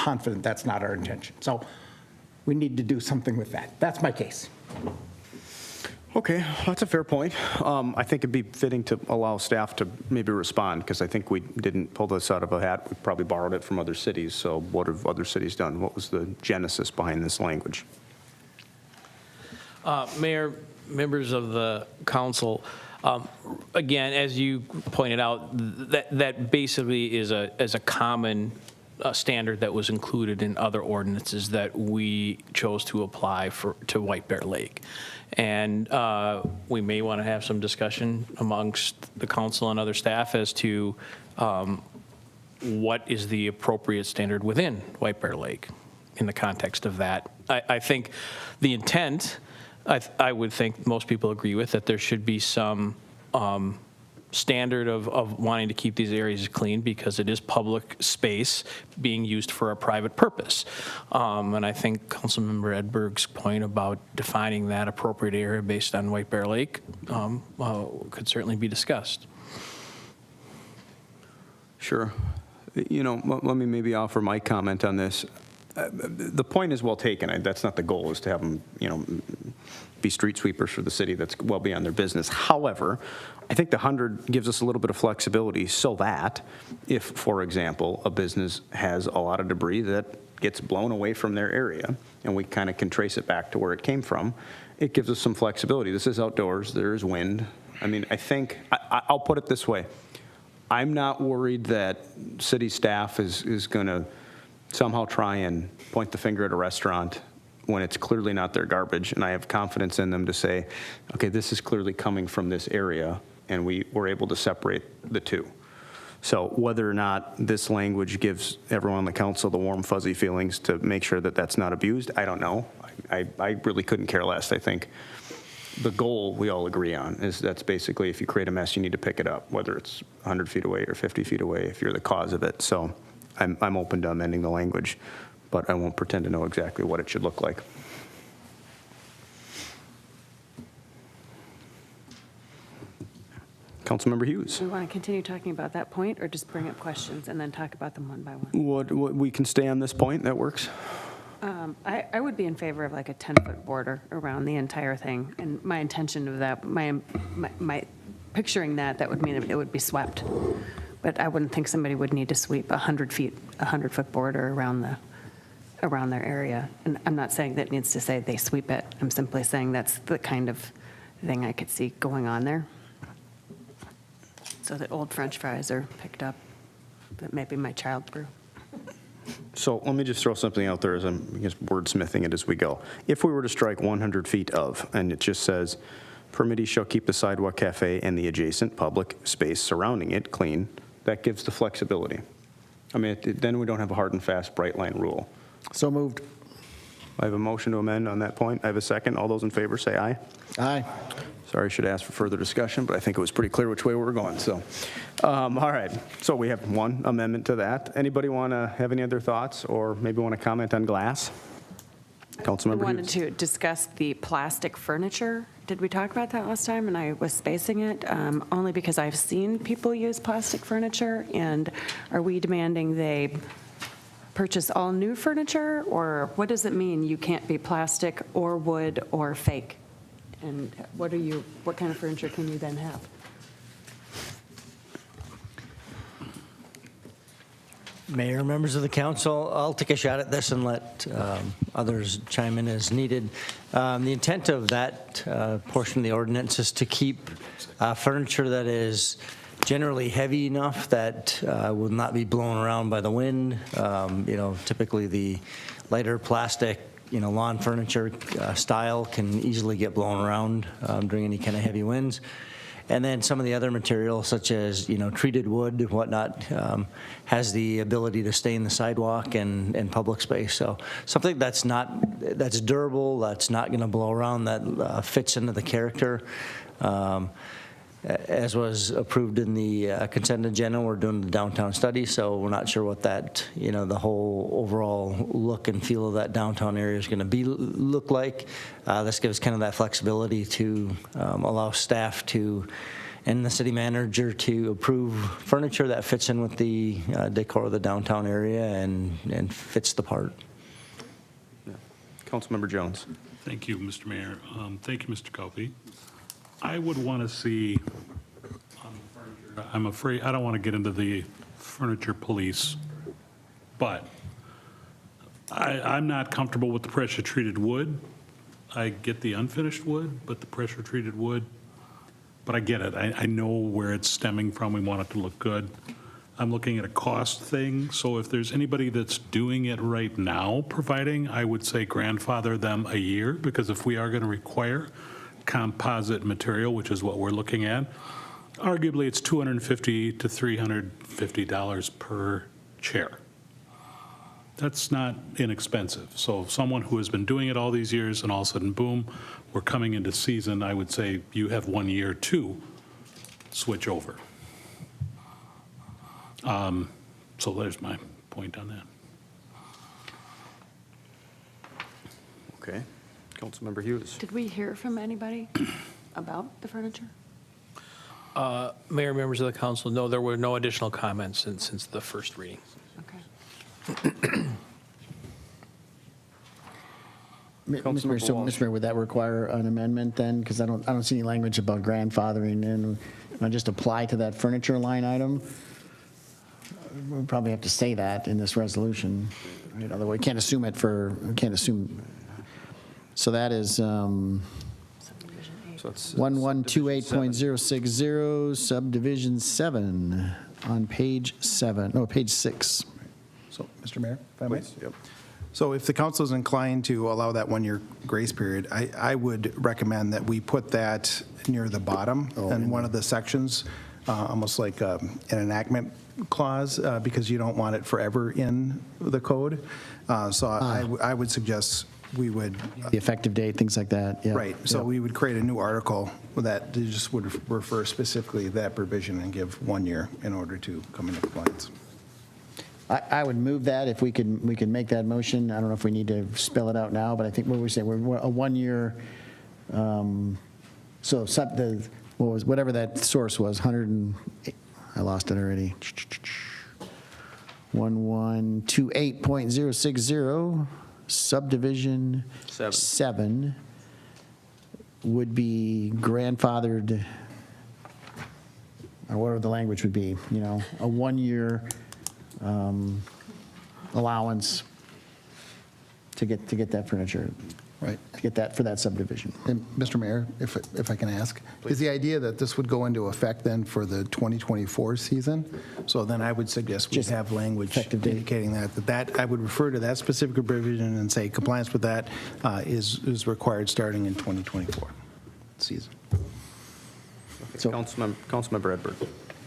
confident that's not our intention. So we need to do something with that. That's my case. Okay, that's a fair point. I think it'd be fitting to allow staff to maybe respond, because I think we didn't pull this out of a hat. We probably borrowed it from other cities. So what have other cities done? What was the genesis behind this language? Mayor, members of the council, again, as you pointed out, that basically is a common standard that was included in other ordinances that we chose to apply to White Bear Lake. And we may want to have some discussion amongst the council and other staff as to what is the appropriate standard within White Bear Lake in the context of that. I think the intent, I would think most people agree with, that there should be some standard of wanting to keep these areas clean because it is public space being used for a private purpose. And I think Councilmember Edberg's point about defining that appropriate area based on White Bear Lake could certainly be discussed. Sure. You know, let me maybe offer my comment on this. The point is well taken. That's not the goal, is to have them, you know, be street sweepers for the city. That's well beyond their business. However, I think the 100 gives us a little bit of flexibility so that if, for example, a business has a lot of debris that gets blown away from their area and we kind of can trace it back to where it came from, it gives us some flexibility. This is outdoors. There is wind. I mean, I think, I'll put it this way. I'm not worried that city staff is going to somehow try and point the finger at a restaurant when it's clearly not their garbage. And I have confidence in them to say, okay, this is clearly coming from this area, and we were able to separate the two. So whether or not this language gives everyone on the council the warm, fuzzy feelings to make sure that that's not abused, I don't know. I really couldn't care less. I think the goal we all agree on is that's basically, if you create a mess, you need to pick it up, whether it's 100 feet away or 50 feet away, if you're the cause of it. So I'm open to amending the language, but I won't pretend to know exactly what it should look like. Councilmember Hughes. Do we want to continue talking about that point or just bring up questions and then talk about them one by one? We can stay on this point. That works. I would be in favor of like a 10-foot border around the entire thing. And my intention of that, my picturing that would mean it would be swept. But I wouldn't think somebody would need to sweep 100-foot border around their area. And I'm not saying that needs to say they sweep it. I'm simply saying that's the kind of thing I could see going on there. So that old French fries are picked up that maybe my child grew. So let me just throw something out there as I'm just wordsmithing it as we go. If we were to strike 100 feet of, and it just says, permittee shall keep the sidewalk cafe and the adjacent public space surrounding it clean, that gives the flexibility. I mean, then we don't have a hard and fast bright line rule. So moved. I have a motion to amend on that point. I have a second. All those in favor say aye. Aye. Sorry, I should ask for further discussion, but I think it was pretty clear which way we were going. So, all right. So we have one amendment to that. Anybody want to have any other thoughts or maybe want to comment on glass? Councilmember I wanted Hughes. to discuss the plastic furniture. Did we talk about that last time? And I was spacing it only because I've seen people use plastic furniture. And are we demanding they purchase all new furniture? Or what does it mean you can't be plastic or wood or fake? And what kind of furniture can you then have? Mayor, members of the council, I'll take a shot at this and let others chime in as needed. The intent of that portion of the ordinance is to keep furniture that is generally heavy enough that will not be blown around by the wind. Typically the lighter plastic, lawn furniture style can easily get blown around during any kind of heavy winds. And then some of the other material, such as treated wood and whatnot, has the ability to stay in the sidewalk and public space. So something that's durable, that's not going to blow around, that fits into the character. As was approved in the consent agenda, we're doing the downtown study, so we're not sure what that, the whole overall look and feel of that downtown area is going to look like. This gives kind of that flexibility to allow staff to and the city manager to approve furniture that fits in with the decor of the downtown area and fits the part. Councilmember Jones. Thank you, Mr. Mayor. Thank you, Mr. Copey. I would want to see on the furniture, I'm afraid, I don't want to get into the furniture police, but I'm not comfortable with the pressure-treated wood. I get the unfinished wood, but the pressure-treated wood, but I get it. I know where it's stemming from. We want it to look good. I'm looking at a cost thing, so if there's anybody that's doing it right now, providing, I would say grandfather them a year, because if we are going to require composite material, which is what we're looking at, arguably it's $250 to $350 per chair. That's not inexpensive. So someone who has been doing it all these years and all of a sudden, boom, we're coming into season, I would say you have 1 year to switch over. So there's my point on that. Okay. Councilmember Hughes. Did we hear from anybody about the furniture? Mayor, members of the council, no, there were no additional comments since the first reading. Okay. Mr. Mayor, so, Mr. Mayor, would that require an amendment then? Because I don't see any language about grandfathering in. Can I just apply to that furniture line item? We'll probably have to say that in this resolution. Right? Otherwise, we can't assume it for, we can't assume. So that is So it's 1128.060, subdivision 7 on page 7, no, page 6. So, Mr. Mayor, if I may? Please, yep. So if the council is inclined to allow that 1-year grace period, I would recommend that we put that near the bottom in one of the sections, almost like an enactment clause, because you don't want it forever in the code. So I would suggest we would, The effective date, things like that, yeah. right, so Yeah. we would create a new article that just would refer specifically to that provision and give 1 year in order to come into compliance. I would move that if we can make that motion. I don't know if we need to spell it out now, but I think what we're saying, we're a 1 year, so whatever that source was, 100 I lost it already. 1128.060, subdivision 7 would be grandfathered, or whatever the language would be, a 1 year allowance to get that furniture, Right. to get that for that subdivision. And Mr. Mayor, if I can ask, is the idea that this would go into effect then for the 2024 season? So then I would suggest we Just have language effective date. indicating that I would refer to that specific provision and say compliance with that is required starting in 2024 season. So- Councilmember Edberg.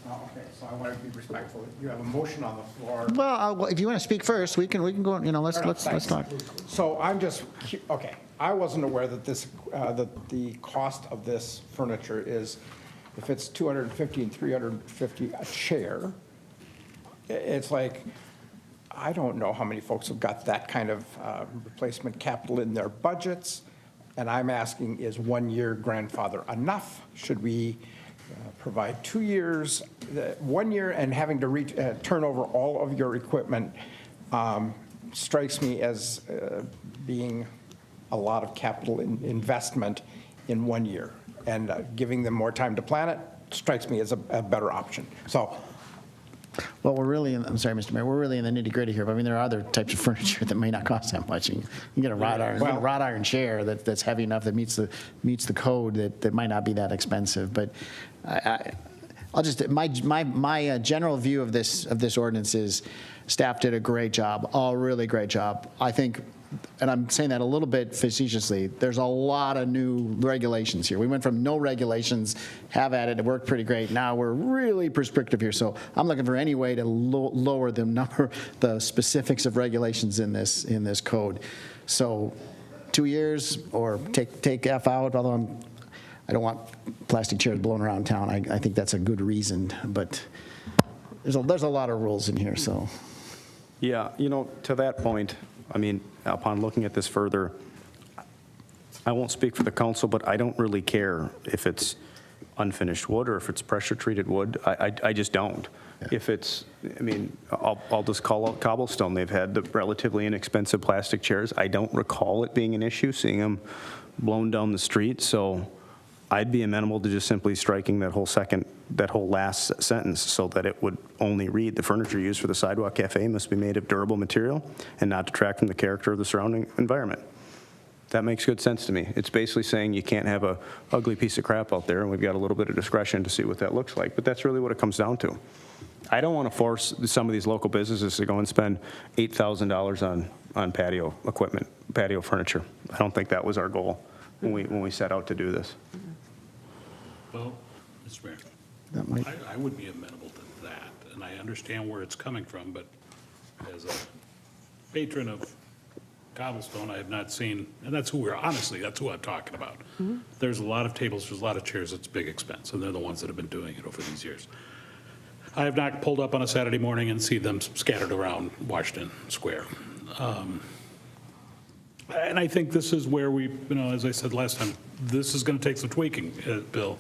Okay, so I want to be respectful. You have a motion on the floor. Well, if you want to speak first, we can go, let's talk. So I'm just, okay, I wasn't aware that that the cost of this furniture is, if it's $250 and $350 a chair, it's like, I don't know how many folks have got that kind of replacement capital in their budgets, and I'm asking, is 1 year grandfather enough? Should we provide 2 years, 1 year, and having to turn over all of your equipment strikes me as being a lot of capital investment in 1 year. And giving them more time to plan it strikes me as a better option. So, Well, I'm sorry, Mr. Mayor, we're really in the nitty-gritty here, but I mean, there are other types of furniture that may not cost that much. You can get a wrought iron chair that's heavy enough that meets the code that might not be that expensive. But I'll just, my general view of this ordinance is staff did a great job, a really great job. I think, and I'm saying that a little bit facetiously, there's a lot of new regulations here. We went from no regulations, have at it worked pretty great. Now we're really prescriptive here. So I'm looking for any way to lower the specifics of regulations in this code. So 2 years or take F out, although I don't want plastic chairs blowing around town. I think that's a good reason, but there's a lot of rules in here, so. Yeah, to that point, I mean, upon looking at this further, I won't speak for the council, but I don't really care if it's unfinished wood or if it's pressure-treated wood. I just don't. If it's, I mean, I'll just call out cobblestone. They've had the relatively inexpensive plastic chairs. I don't recall it being an issue, seeing them blown down the street, so I'd be amenable to just simply striking that whole last sentence so that it would only read, "The furniture used for the sidewalk cafe must be made of durable material and not detract from the character of the surrounding environment." That makes good sense to me. It's basically saying you can't have a ugly piece of crap out there, and we've got a little bit of discretion to see what that looks like, but that's really what it comes down to. I don't want to force some of these local businesses to go and spend $8,000 on patio equipment, patio furniture. I don't think that was our goal when we set out to do this. Well, Mr. Mayor, That might- I would be amenable to that, and I understand where it's coming from, but as a patron of cobblestone, I have not seen, and that's who that's who I'm talking about. There's a lot of tables, there's a lot of chairs, it's a big expense, and they're the ones that have been doing it over these years. I have not pulled up on a Saturday morning and see them scattered around Washington Square. And I think this is where we, as I said last time, this is going to take some tweaking, Bill.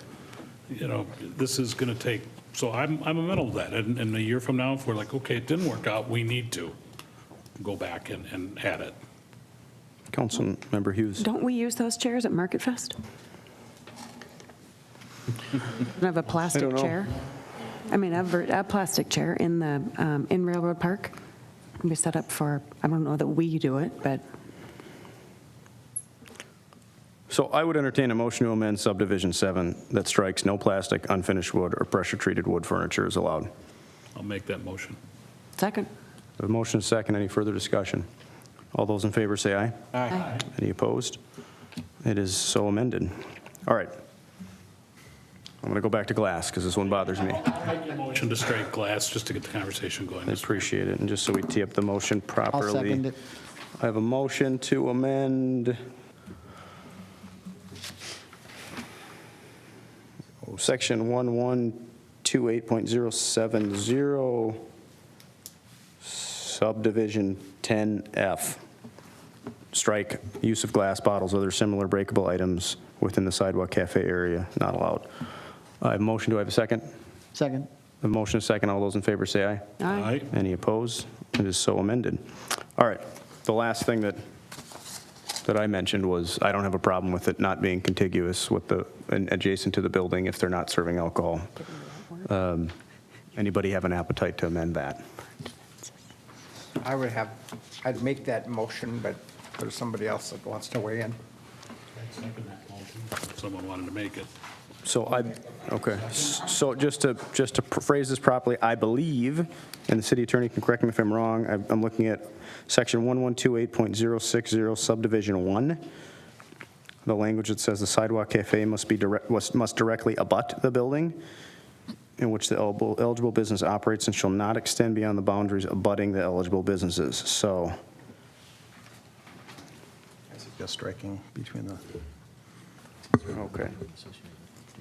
This is going to take, so I'm amenable to that. And a year from now, if we're like, okay, it didn't work out, we need to go back and add it. Councilmember Hughes. Don't we use those chairs at Market Fest? Don't have a plastic know. chair? I mean, a plastic chair in the, in Railroad Park can be set up for, I don't know that we do it, but So I would entertain a motion to amend subdivision 7 that strikes no plastic, unfinished wood, or pressure-treated wood furniture is allowed. I'll make that motion. second. The motion is second. Any further discussion? All those in favor say aye. Aye. Any opposed? It is so amended. All right. I'm going to go back to glass because this one bothers me. Motion to strike glass, just to get the conversation going. I appreciate it. And just so we tee up the motion properly. I'll second it. I have a motion to amend section 1128.070, subdivision 10F. Strike use of glass bottles, other similar breakable items within the sidewalk cafe area, not allowed. I have a motion. Do I have a second? Second. The motion is second. All those in favor say aye. Aye. Any opposed? It is so amended. All right, the last thing that I mentioned was I don't have a problem with it not being contiguous with and adjacent to the building if they're not serving alcohol. Anybody have an appetite to amend that? I'd make that motion, but there's somebody else that wants to weigh in. If someone wanted to make it. So okay, so just to phrase this properly, I believe, and the city attorney can correct me if I'm wrong, I'm looking at section 1128.060 subdivision 1. The language that says the sidewalk cafe must directly abut the building in which the eligible business operates and shall not extend beyond the boundaries abutting the eligible businesses. So I suggest striking between the. okay.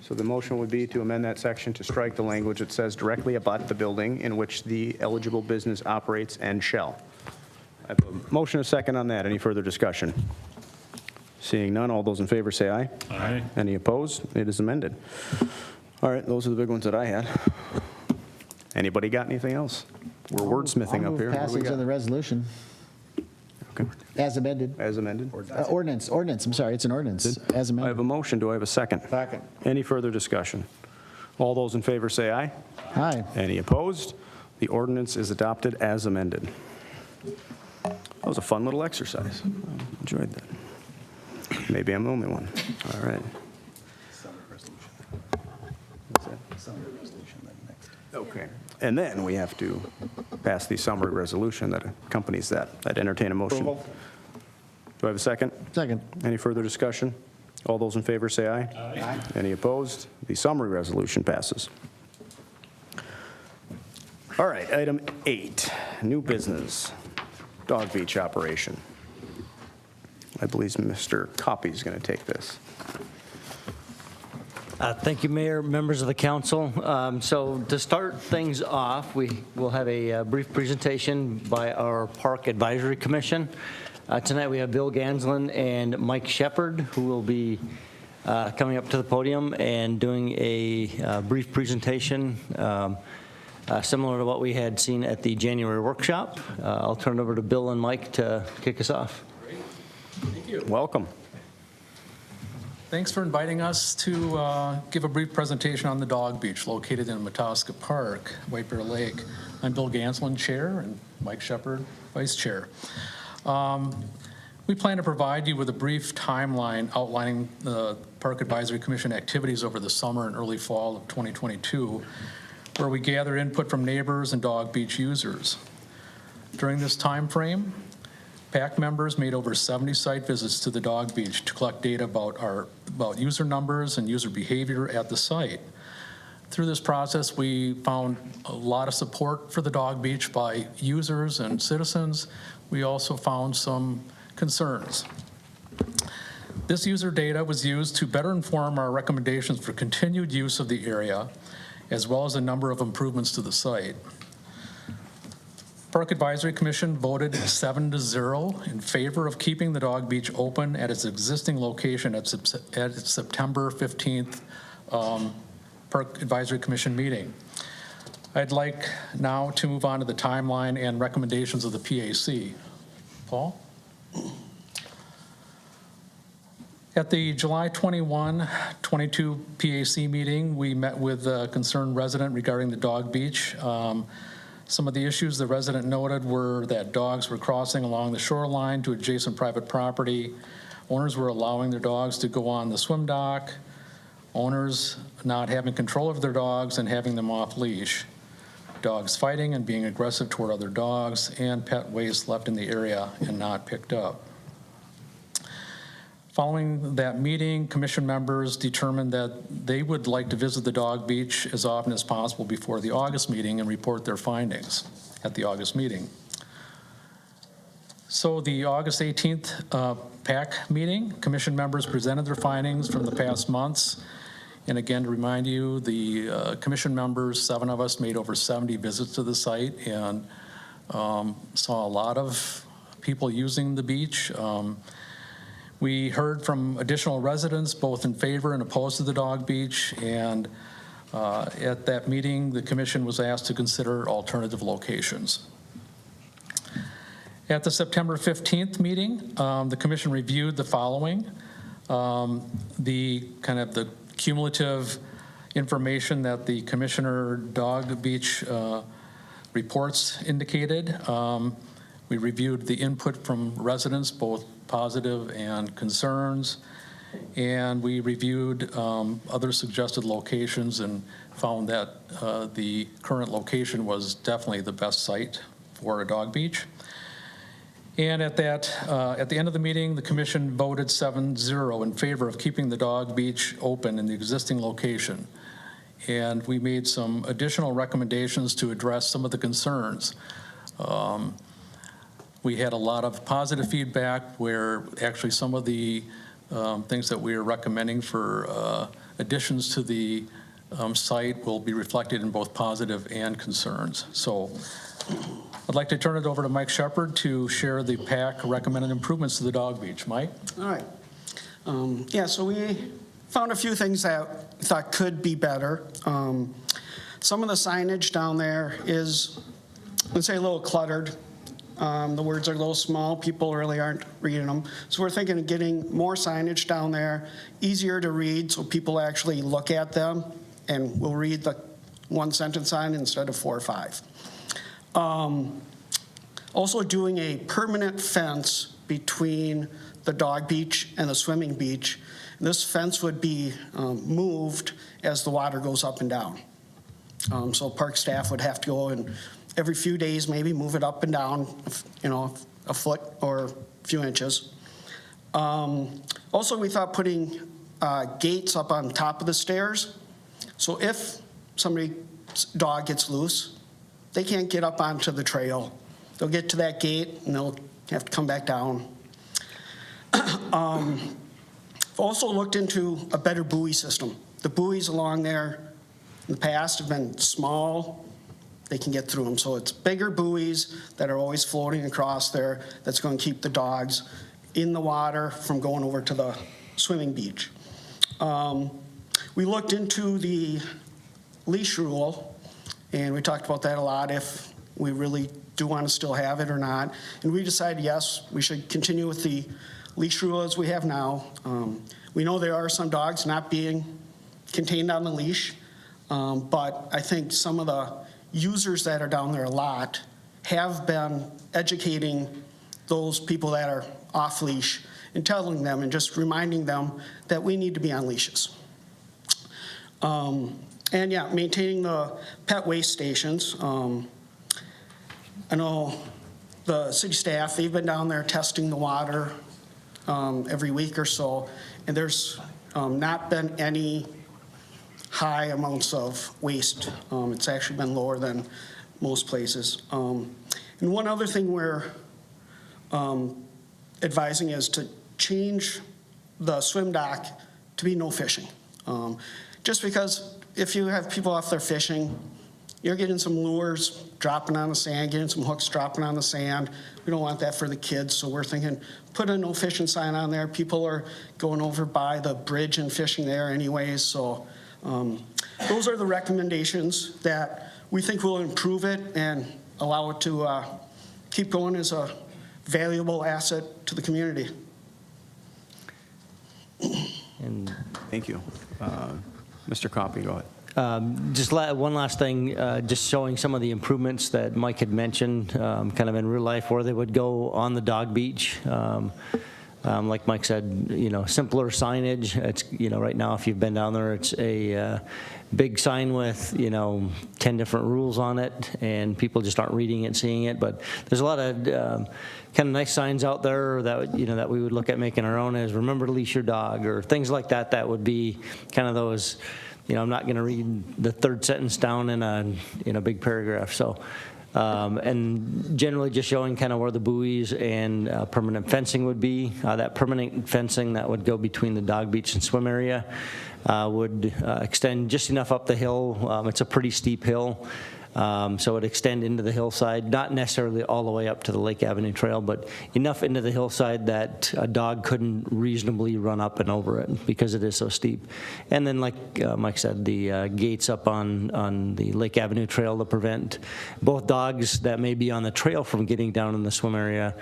So the motion would be to amend that section to strike the language that says directly abut the building in which the eligible business operates and shall. I have a motion and a second on that. Any further discussion? Seeing none, all those in favor say aye. Aye. Any opposed? It is amended. All right, those are the big ones that I had. Anybody got anything else? We're wordsmithing I'll up here. move What do we passage of the got? resolution Okay. as amended. As amended. Ordinance, I'm sorry, it's an ordinance, as I have a amended. motion. Do I have a second? Second. Any further discussion? All those in favor say aye. Aye. Any opposed? The ordinance is adopted as amended. That was a fun little exercise. I enjoyed that. Maybe I'm the only one. All right. Okay. And then we have to pass the summary resolution that accompanies that. I'd entertain a motion. Approval. Do I have a second? Second. Any further discussion? All those in favor say aye. Aye. Any opposed? The summary resolution passes. All right, item 8, new business, Dog Beach operation. I believe Mr. Coppy is going to take this. Thank you, Mayor, members of the council. So to start things off, we will have a brief presentation by our Park Advisory Commission. Tonight we have Bill Ganslin and Mike Shepard, who will be coming up to the podium and doing a brief presentation similar to what we had seen at the January workshop. I'll turn it over to Bill and Mike to kick us off. Thank you. Welcome. Thanks for inviting us to give a brief presentation on the Dog Beach located in Mataska Park, White Bear Lake. I'm Bill Ganslin, Chair, and Mike Shepard, Vice Chair. We plan to provide you with a brief timeline outlining the Park Advisory Commission activities over the summer and early fall of 2022, where we gather input from neighbors and Dog Beach users. During this time frame, PAC members made over 70 site visits to the Dog Beach to collect data about user numbers and user behavior at the site. Through this process, we found a lot of support for the Dog Beach by users and citizens. We also found some concerns. This user data was used to better inform our recommendations for continued use of the area, as well as a number of improvements to the site. Park Advisory Commission voted 7-0 in favor of keeping the Dog Beach open at its existing location at its September 15th Park Advisory Commission meeting. I'd like now to move on to the timeline and recommendations of the PAC. Paul? At the July 21, 22 PAC meeting, we met with a concerned resident regarding the Dog Beach. Some of the issues the resident noted were that dogs were crossing along the shoreline to adjacent private property. Owners were allowing their dogs to go on the swim dock. Owners not having control of their dogs and having them off leash. Dogs fighting and being aggressive toward other dogs, and pet waste left in the area and not picked up. Following that meeting, commission members determined that they would like to visit the Dog Beach as often as possible before the August meeting and report their findings at the August meeting. So the August 18th PAC meeting, commission members presented their findings from the past months. And again, to remind you, the commission members, 7 of us, made over 70 visits to the site and saw a lot of people using the beach. We heard from additional residents, both in favor and opposed to the Dog Beach, and at that meeting, the commission was asked to consider alternative locations. At the September 15th meeting, the commission reviewed the following. The cumulative information that the Commissioner Dog Beach reports indicated. We reviewed the input from residents, both positive and concerns, and we reviewed other suggested locations and found that the current location was definitely the best site for a dog beach. And at the end of the meeting, the commission voted 7-0 in favor of keeping the Dog Beach open in the existing location. And we made some additional recommendations to address some of the concerns. We had a lot of positive feedback where actually some of the things that we are recommending for additions to the site will be reflected in both positive and concerns. So I'd like to turn it over to Mike Shepard to share the PAC recommended improvements to the Dog Beach. Mike? All right. So we found a few things that we thought could be better. Some of the signage down there is, let's say, a little cluttered. The words are a little small. People really aren't reading them. So we're thinking of getting more signage down there, easier to read so people actually look at them and will read the one sentence sign instead of 4 or 5. Also doing a permanent fence between the Dog Beach and the swimming beach. And this fence would be moved as the water goes up and down. So park staff would have to go and every few days maybe move it up and down, a foot or a few inches. Also, we thought putting gates up on top of the stairs. So if somebody's dog gets loose, they can't get up onto the trail. They'll get to that gate and they'll have to come back down. Also looked into a better buoy system. The buoys along there in the past have been small. They can get through them. So it's bigger buoys that are always floating across there that's going to keep the dogs in the water from going over to the swimming beach. We looked into the leash rule, and we talked about that a lot, if we really do want to still have it or not. And we decided, yes, we should continue with the leash rule as we have now. We know there are some dogs not being contained on the leash, but I think some of the users that are down there a lot have been educating those people that are off leash and telling them and just reminding them that we need to be on leashes. And yeah, maintaining the pet waste stations. I know the city staff, they've been down there testing the water every week or so, and there's not been any high amounts of waste. It's actually been lower than most places. And one other thing we're advising is to change the swim dock to be no fishing. Just because if you have people off there fishing, you're getting some lures dropping on the sand, getting some hooks dropping on the sand. We don't want that for the kids, so we're thinking put a no fishing sign on there. People are going over by the bridge and fishing there anyways, so those are the recommendations that we think will improve it and allow it to keep going as a valuable asset to the community. And Thank you. Mr. Coffey, go ahead. just one last thing, just showing some of the improvements that Mike had mentioned, kind of in real life, where they would go on the dog beach. Like Mike said, simpler signage. It's, right now, if you've been down there, it's a big sign with, 10 different rules on it, and people just aren't reading it, seeing it. But there's a lot of kind of nice signs out there that, that we would look at making our own, as remember to leash your dog, or things like that. That would be kind of those, I'm not going to read the third sentence down in a big paragraph. So. And generally just showing kind of where the buoys and permanent fencing would be. That permanent fencing that would go between the dog beach and swim area would extend just enough up the hill. It's a pretty steep hill, so it would extend into the hillside, not necessarily all the way up to the Lake Avenue Trail, but enough into the hillside that a dog couldn't reasonably run up and over it because it is so steep. And then, like Mike said, the gates up on the Lake Avenue Trail to prevent both dogs that may be on the trail from getting down in the swim area,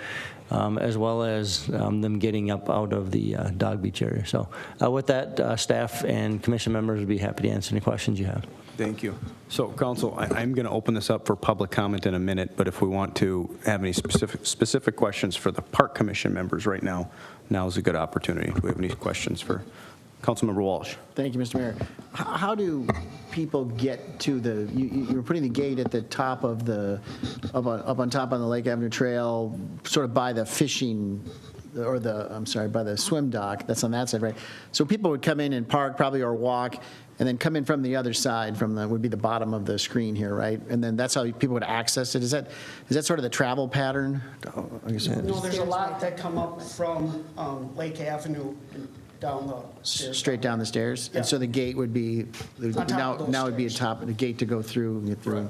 as well as them getting up out of the dog beach area. So with that, staff and commission members would be happy to answer any questions you have. Thank you. So, Council, I'm going to open this up for public comment in a minute, but if we want to have any specific questions for the Park Commission members right now, now is a good opportunity. Do we have any questions for Councilmember Walsh? Thank you, Mr. Mayor. How do people get to the, you're putting the gate at the top of the, up on top on the Lake Avenue Trail, sort of by the fishing, or by the swim dock, that's on that side, right? So people would come in and park probably, or walk, and then come in from the other side, would be the bottom of the screen here, right? And then that's how people would access it. Is that sort of the travel pattern? I guess No, there's a lot that come up from Lake Avenue and down the stairs. Straight down the stairs? Yeah. And so the gate would be, On top now of those would be a stairs. the gate to go through and get through.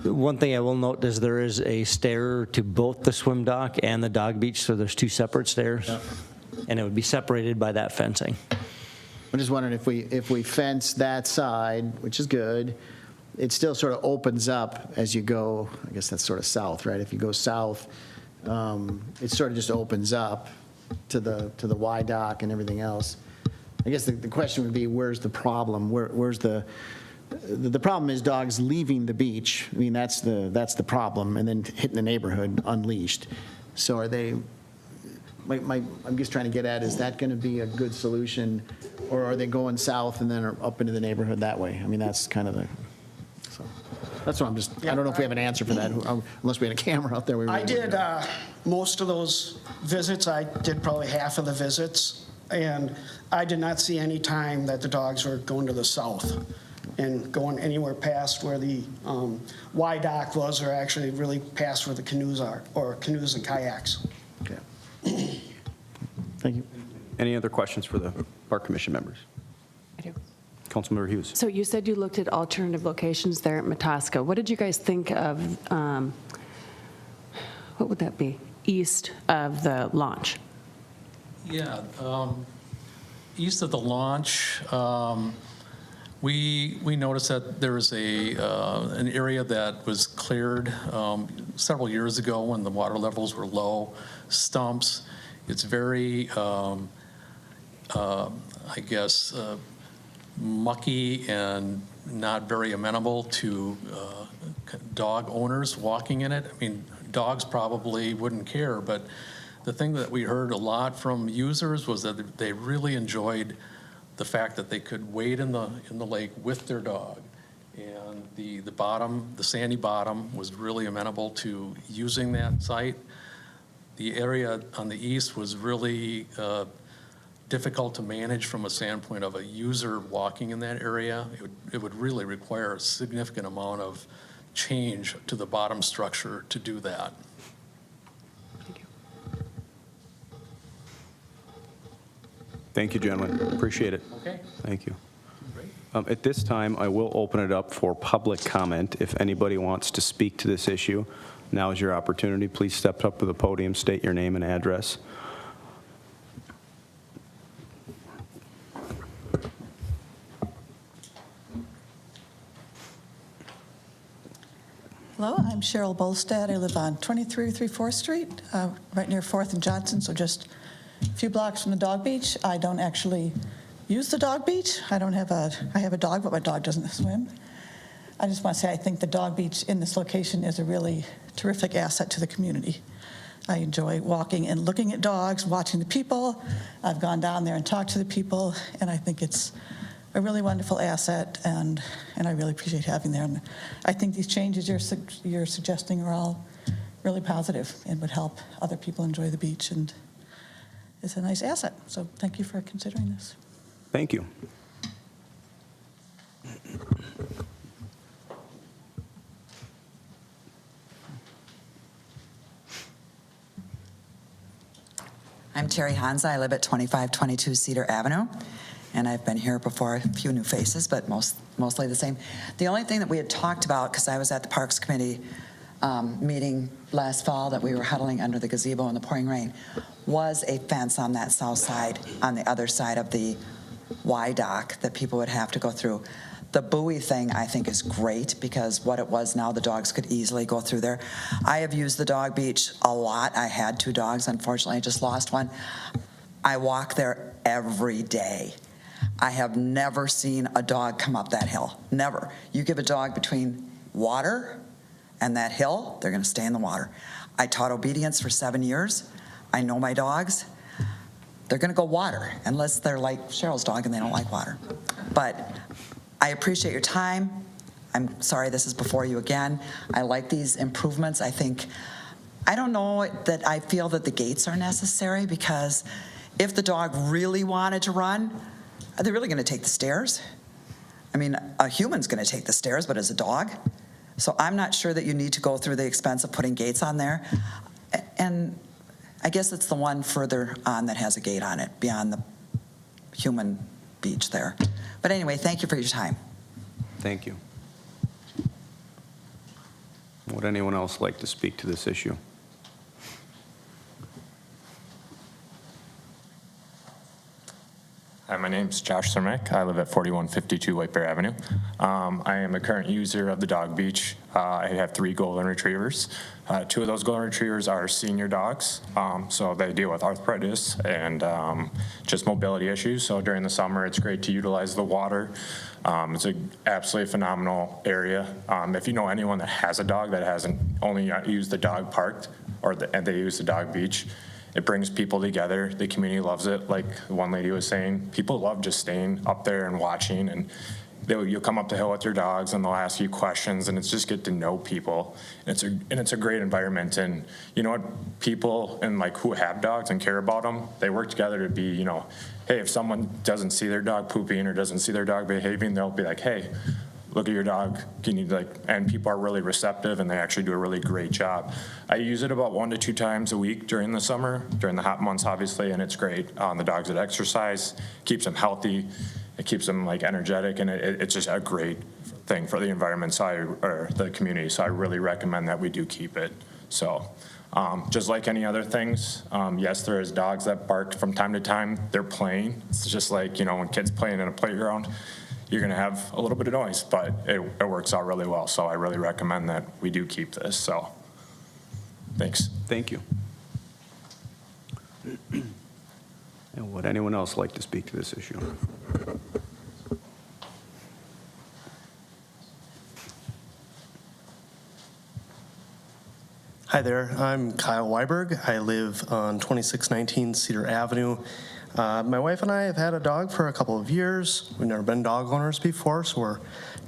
One thing I will note is there is a stair to both the swim dock and the dog beach, so there's two separate stairs, and it would be separated by that fencing. I'm just wondering if we fence that side, which is good, it still sort of opens up as you go. I guess that's sort of south, right? If you go south, it sort of just opens up to the Y dock and everything else. I guess the question would be, where's the problem? Where's the problem is dogs leaving the beach. I mean, that's the problem, and then hitting the neighborhood unleashed. So are they? I'm just trying to get at, is that going to be a good solution, or are they going south and then up into the neighborhood that way? I mean, that's kind of so that's what I'm just, I don't know if we have an answer for that, unless we had a camera out there. I did most of those visits. I did probably half of the visits, and I did not see any time that the dogs were going to the south and going anywhere past where the Y dock was, or actually really past where the canoes are, or canoes and kayaks. Okay. Thank you. Any other questions for the Park Commission members? I do. Councilmember Hughes. So you said you looked at alternative locations there at Mataska. What did you guys think of, what would that be, east of the launch? Yeah, east of the launch, we noticed that there was an area that was cleared several years ago when the water levels were low, stumps. It's very, I guess, mucky and not very amenable to dog owners walking in it. I mean, dogs probably wouldn't care, but the thing that we heard a lot from users was that they really enjoyed the fact that they could wade in the lake with their dog. And the bottom, the sandy bottom, was really amenable to using that site. The area on the east was really difficult to manage from a standpoint of a user walking in that area. It would really require a significant amount of change to the bottom structure to do that. Thank you, gentlemen. Appreciate it. Okay. Thank you. At this time, I will open it up for public comment. If anybody wants to speak to this issue, now is your opportunity. Please step up to the podium, state your name and address. Hello, I'm Cheryl Bolstad. I live on 2303 4th Street, right near 4th and Johnson, so just a few blocks from the dog beach. I don't actually use the dog beach. I have a dog, but my dog doesn't swim. I just want to say I think the dog beach in this location is a really terrific asset to the community. I enjoy walking and looking at dogs, watching the people. I've gone down there and talked to the people, and I think it's a really wonderful asset, and I really appreciate having there. And I think these changes you're suggesting are all really positive and would help other people enjoy the beach, and it's a nice asset. So thank you for considering this. Thank you. I'm Terry Hansa. I live at 2522 Cedar Avenue, and I've been here before. A few new faces, but mostly the same. The only thing that we had talked about, because I was at the Parks Committee meeting last fall that we were huddling under the gazebo in the pouring rain, was a fence on that south side, on the other side of the Y dock that people would have to go through. The buoy thing, I think, is great because what it was now, the dogs could easily go through there. I have used the dog beach a lot. I had 2 dogs. Unfortunately, I just lost one. I walk there every day. I have never seen a dog come up that hill. Never. You give a dog between water and that hill, they're going to stay in the water. I taught obedience for 7 years. I know my dogs. They're going to go water unless they're like Cheryl's dog and they don't like water. But I appreciate your time. I'm sorry this is before you again. I like these improvements. I don't know that I feel that the gates are necessary, because if the dog really wanted to run, are they really going to take the stairs? I mean, a human's going to take the stairs, but as a dog? So I'm not sure that you need to go through the expense of putting gates on there. And I guess it's the one further on that has a gate on it, beyond the human beach there. But anyway, thank you for your time. Thank you. Would anyone else like to speak to this issue? Hi, my name's Josh Cermak. I live at 4152 White Bear Avenue. I am a current user of the dog beach. I have 3 golden retrievers. 2 of those golden retrievers are senior dogs, so they deal with arthritis and just mobility issues. So during the summer, it's great to utilize the water. It's an absolutely phenomenal area. If you know anyone that has a dog that hasn't only used the dog park and they use the dog beach, it brings people together. The community loves it. Like one lady was saying, people love just staying up there and watching, and you'll come up the hill with your dogs and they'll ask you questions, and it's just get to know people. And it's a great environment. And you know what, people and like who have dogs and care about them, they work together to be, you know, hey, if someone doesn't see their dog pooping or doesn't see their dog behaving, they'll be like, hey, look at your dog. Can you and people are really receptive, and they actually do a really great job. I use it about 1 to 2 times a week during the summer, during the hot months, obviously, and it's great. The dogs that exercise, keeps them healthy, it keeps them like energetic, and it's just a great thing for the environment side or the community. So I really recommend that we do keep it. So Just like any other things, yes, there is dogs that bark from time to time. They're playing. It's just like, when kids playing in a playground, you're going to have a little bit of noise, but it works out really well. So I really recommend that we do keep this. So thanks. Thank you. And would anyone else like to speak to this issue? Hi there, I'm Kyle Weiberg. I live on 2619 Cedar Avenue. My wife and I have had a dog for a couple of years. We've never been dog owners before, so we're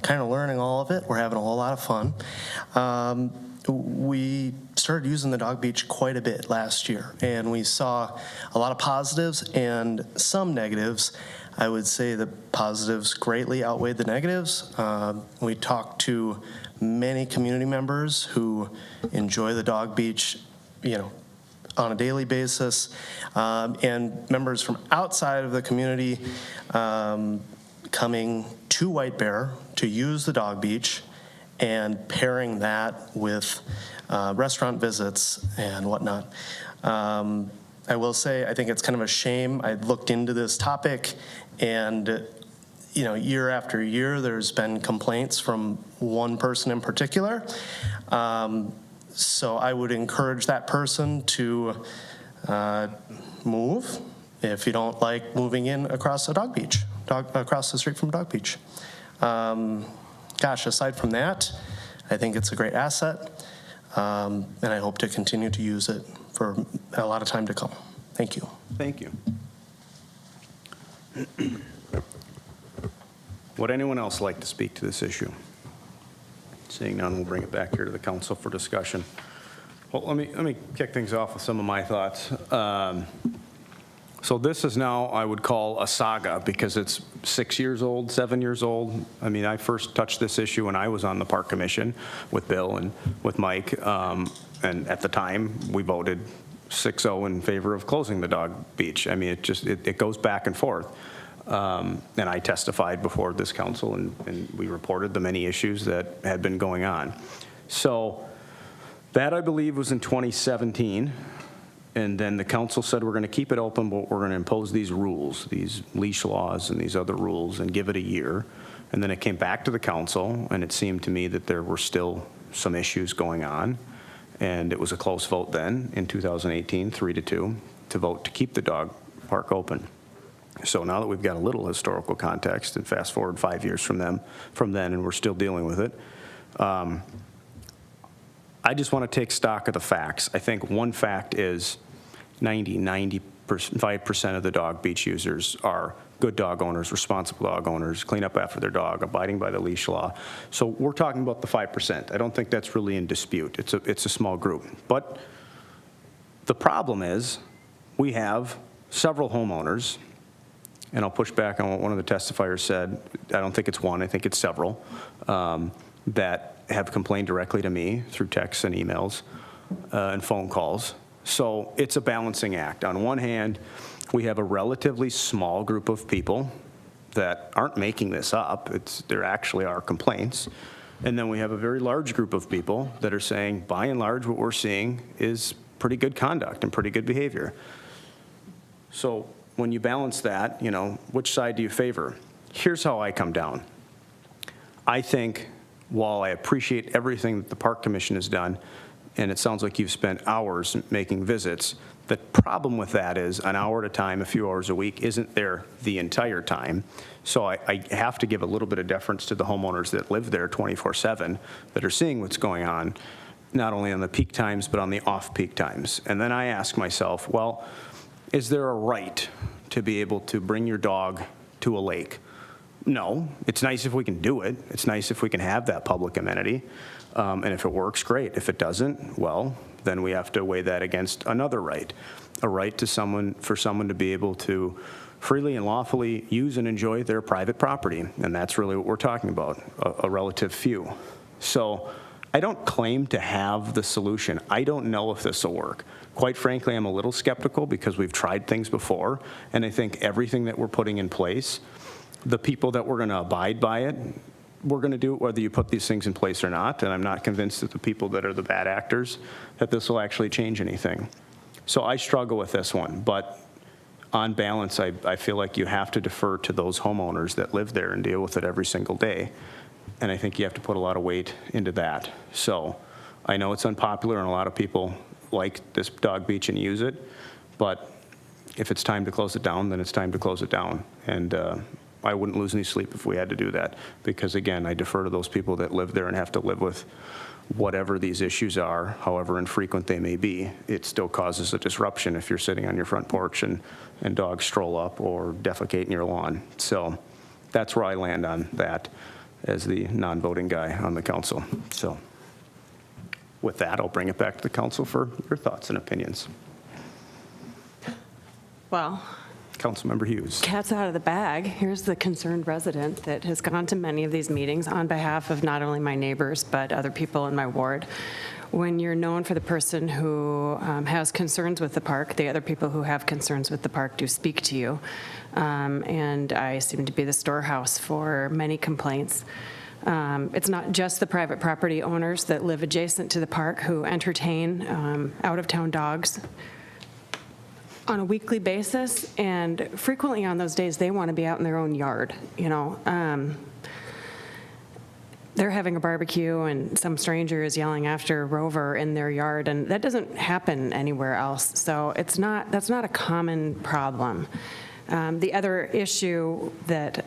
kind of learning all of it. We're having a whole lot of fun. We started using the dog beach quite a bit last year, and we saw a lot of positives and some negatives. I would say the positives greatly outweighed the negatives. We talked to many community members who enjoy the dog beach, on a daily basis, and members from outside of the community coming to White Bear to use the dog beach and pairing that with restaurant visits and whatnot. I will say, I think it's kind of a shame. I looked into this topic, and year after year, there's been complaints from one person in particular. So I would encourage that person to move if you don't like moving in across a dog beach, across the street from a dog beach. Gosh, aside from that, I think it's a great asset, and I hope to continue to use it for a lot of time to come. Thank you. Thank you. Would anyone else like to speak to this issue? Seeing none, we'll bring it back here to the council for discussion. Well, let me kick things off with some of my thoughts. So this is now, I would call, a saga because it's 6 years old, 7 years old. I mean, I first touched this issue when I was on the Park Commission with Bill and with Mike. And at the time, we voted 6-0 in favor of closing the dog beach. I mean, it goes back and forth. And I testified before this council, and we reported the many issues that had been going on. So that, I believe, was in 2017. And then the council said, we're going to keep it open, but we're going to impose these rules, these leash laws and these other rules, and give it a year. And then it came back to the council, and it seemed to me that there were still some issues going on. And it was a close vote then in 2018, 3-2, to vote to keep the dog park open. So now that we've got a little historical context, and fast forward 5 years from then, and we're still dealing with it, I just want to take stock of the facts. I think one fact is 95% of the dog beach users are good dog owners, responsible dog owners, clean up after their dog, abiding by the leash law. So we're talking about the 5%. I don't think that's really in dispute. It's a small group. But the problem is we have several homeowners, and I'll push back on what one of the testifiers said. I don't think it's one, I think it's several, that have complained directly to me through texts and emails and phone calls. So it's a balancing act. On one hand, we have a relatively small group of people that aren't making this up. There actually are complaints. And then we have a very large group of people that are saying, by and large, what we're seeing is pretty good conduct and pretty good behavior. So when you balance that, which side do you favor? Here's how I come down. I think while I appreciate everything that the Park Commission has done, and it sounds like you've spent hours making visits, the problem with that is an hour at a time, a few hours a week, isn't there the entire time. So I have to give a little bit of deference to the homeowners that live there 24/7, that are seeing what's going on, not only on the peak times, but on the off-peak times. And then I ask myself, well, is there a right to be able to bring your dog to a lake? No. It's nice if we can do it. It's nice if we can have that public amenity. And if it works, great. If it doesn't, well, then we have to weigh that against another right, a right to for someone to be able to freely and lawfully use and enjoy their private property. And that's really what we're talking about, a relative few. So I don't claim to have the solution. I don't know if this will work. Quite frankly, I'm a little skeptical because we've tried things before, and I think everything that we're putting in place, the people that we're going to abide by it we're going to do it whether you put these things in place or not, and I'm not convinced that the people that are the bad actors, that this will actually change anything. So I struggle with this one, but on balance, I feel like you have to defer to those homeowners that live there and deal with it every single day. And I think you have to put a lot of weight into that. So I know it's unpopular and a lot of people like this dog beach and use it, but if it's time to close it down, then it's time to close it down. And I wouldn't lose any sleep if we had to do that, because again, I defer to those people that live there and have to live with whatever these issues are, however infrequent they may be. It still causes a disruption if you're sitting on your front porch and dogs stroll up or defecate in your lawn. So that's where I land on that as the non-voting guy on the council. So with that, I'll bring it back to the council for your thoughts and opinions. Well, Councilmember Hughes. cat's out of the bag. Here's the concerned resident that has gone to many of these meetings on behalf of not only my neighbors, but other people in my ward. When you're known for the person who has concerns with the park, the other people who have concerns with the park do speak to you. And I seem to be the storehouse for many complaints. It's not just the private property owners that live adjacent to the park who entertain out-of-town dogs on a weekly basis, and frequently on those days they want to be out in their own yard. They're having a barbecue and some stranger is yelling after Rover in their yard, and that doesn't happen anywhere else. So that's not a common problem. The other issue that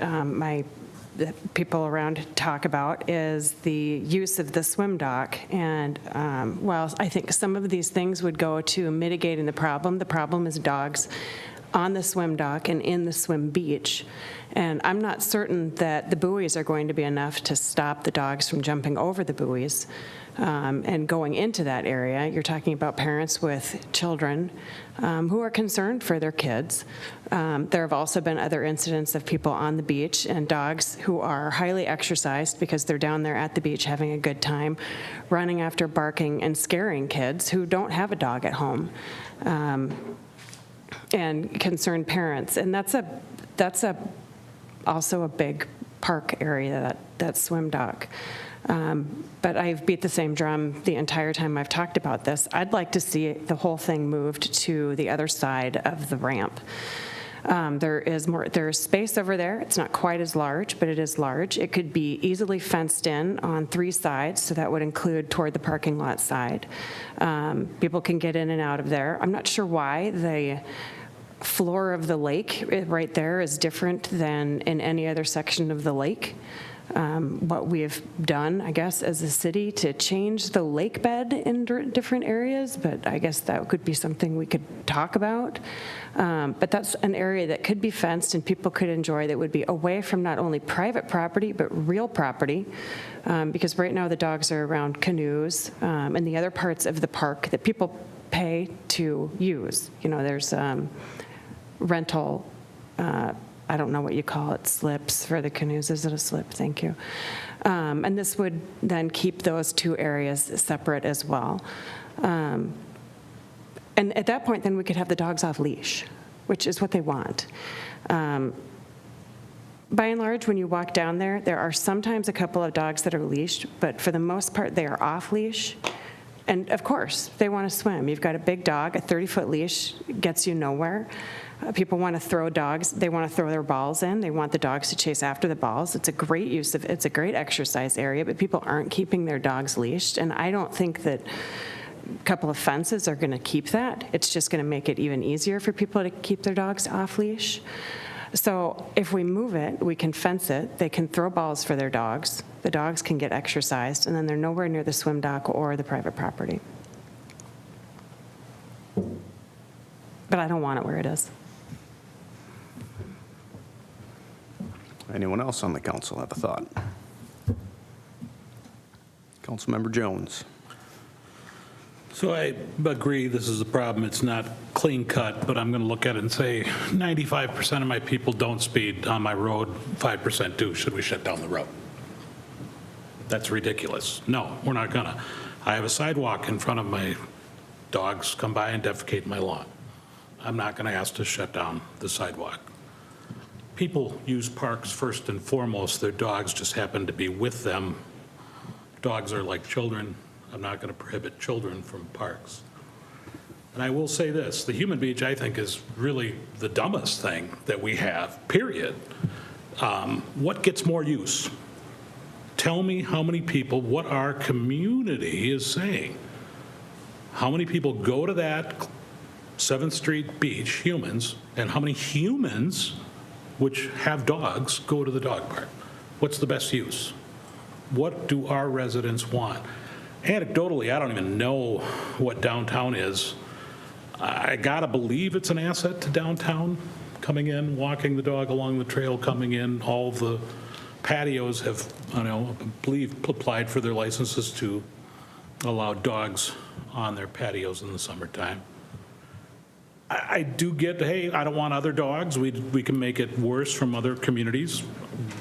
the people around talk about is the use of the swim dock. And while I think some of these things would go to mitigating the problem is dogs on the swim dock and in the swim beach. And I'm not certain that the buoys are going to be enough to stop the dogs from jumping over the buoys and going into that area. You're talking about parents with children who are concerned for their kids. There have also been other incidents of people on the beach and dogs who are highly exercised because they're down there at the beach having a good time, running after, barking, and scaring kids who don't have a dog at home, and concerned parents. And that's also a big park area, that swim dock. But I've beat the same drum the entire time I've talked about this. I'd like to see the whole thing moved to the other side of the ramp. There's space over there. It's not quite as large, but it is large. It could be easily fenced in on 3 sides, so that would include toward the parking lot side. People can get in and out of there. I'm not sure why the floor of the lake right there is different than in any other section of the lake. What we've done, I guess, as a city to change the lake bed in different areas, but I guess that could be something we could talk about. But that's an area that could be fenced and people could enjoy, that would be away from not only private property, but real property. Because right now the dogs are around canoes and the other parts of the park that people pay to use. There's rental, I don't know what you call it, slips for the canoes. Is it a slip? Thank you. And this would then keep those 2 areas separate as well. And at that point, then we could have the dogs off leash, which is what they want. By and large, when you walk down there, there are sometimes a couple of dogs that are leashed, but for the most part, they are off leash. And of course, they want to swim. You've got a big dog, a 30-foot leash gets you nowhere. People want to throw dogs. They want to throw their balls in. They want the dogs to chase after the balls. It's a great it's a great exercise area, but people aren't keeping their dogs leashed. And I don't think that a couple of fences are going to keep that. It's just going to make it even easier for people to keep their dogs off leash. So if we move it, we can fence it. They can throw balls for their dogs. The dogs can get exercised, and then they're nowhere near the swim dock or the private property. But I don't want it where it is. Anyone else on the council have a thought? Councilmember Jones. So I agree this is a problem. It's not clean cut, but I'm going to look at it and say 95% of my people don't speed on my road, 5% do. Should we shut down the road? That's ridiculous. No, we're not going to. I have a sidewalk in front of my dogs come by and defecate my lawn. I'm not going to ask to shut down the sidewalk. people use parks first and foremost. Their dogs just happen to be with them. Dogs are like children. I'm not going to prohibit children from parks. And I will say this, the human beach, I think, is really the dumbest thing that we have, period. What gets more use? Tell me how many people, what our community is saying. How many people go to that 7th Street beach, humans, and how many humans, which have dogs, go to the dog park? What's the best use? What do our residents want? Anecdotally, I don't even know what downtown is. I gotta believe it's an asset to downtown, coming in, walking the dog along the trail, coming in. All the patios have, I believe, applied for their licenses to allow dogs on their patios in the summertime. I do get, hey, I don't want other dogs. We can make it worse from other communities.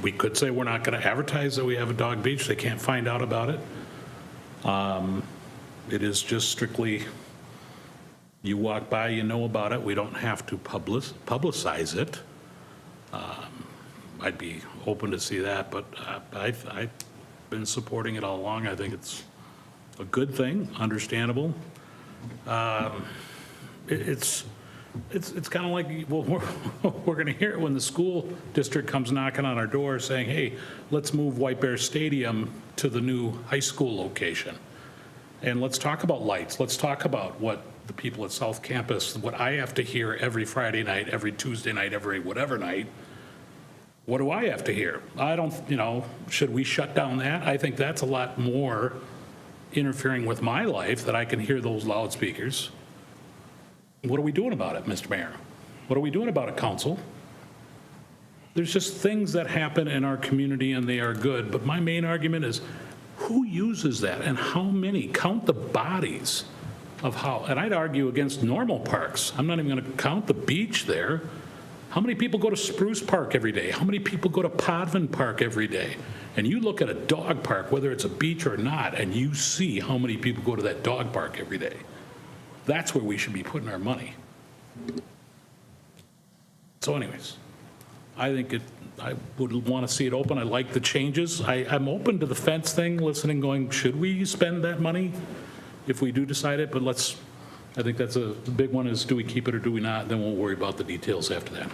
We could say we're not going to advertise that we have a dog beach. They can't find out about it. It is just strictly, you walk by, you know about it. We don't have to publicize it. I'd be open to see that, but I've been supporting it all along. I think it's a good thing, understandable. It's kind of like, well, we're going to hear it when the school district comes knocking on our door saying, hey, let's move White Bear Stadium to the new high school location. And let's talk about lights. Let's talk about what the people at South Campus, what I have to hear every Friday night, every Tuesday night, every whatever night. What do I have to hear? I don't, should we shut down that? I think that's a lot more interfering with my life that I can hear those loudspeakers. What are we doing about it, Mr. Mayor? What are we doing about it, council? There's just things that happen in our community and they are good, but my main argument is who uses that and how many? Count the bodies of how, and I'd argue against normal parks. I'm not even going to count the beach there. How many people go to Spruce Park every day? How many people go to Podvin Park every day? And you look at a dog park, whether it's a beach or not, and you see how many people go to that dog park every day. That's where we should be putting our money. So anyways, I would want to see it open. I like the changes. I'm open to the fence thing, listening, going, should we spend that money if we do decide it? But I think that's the big one is, do we keep it or do we not? Then we'll worry about the details after that.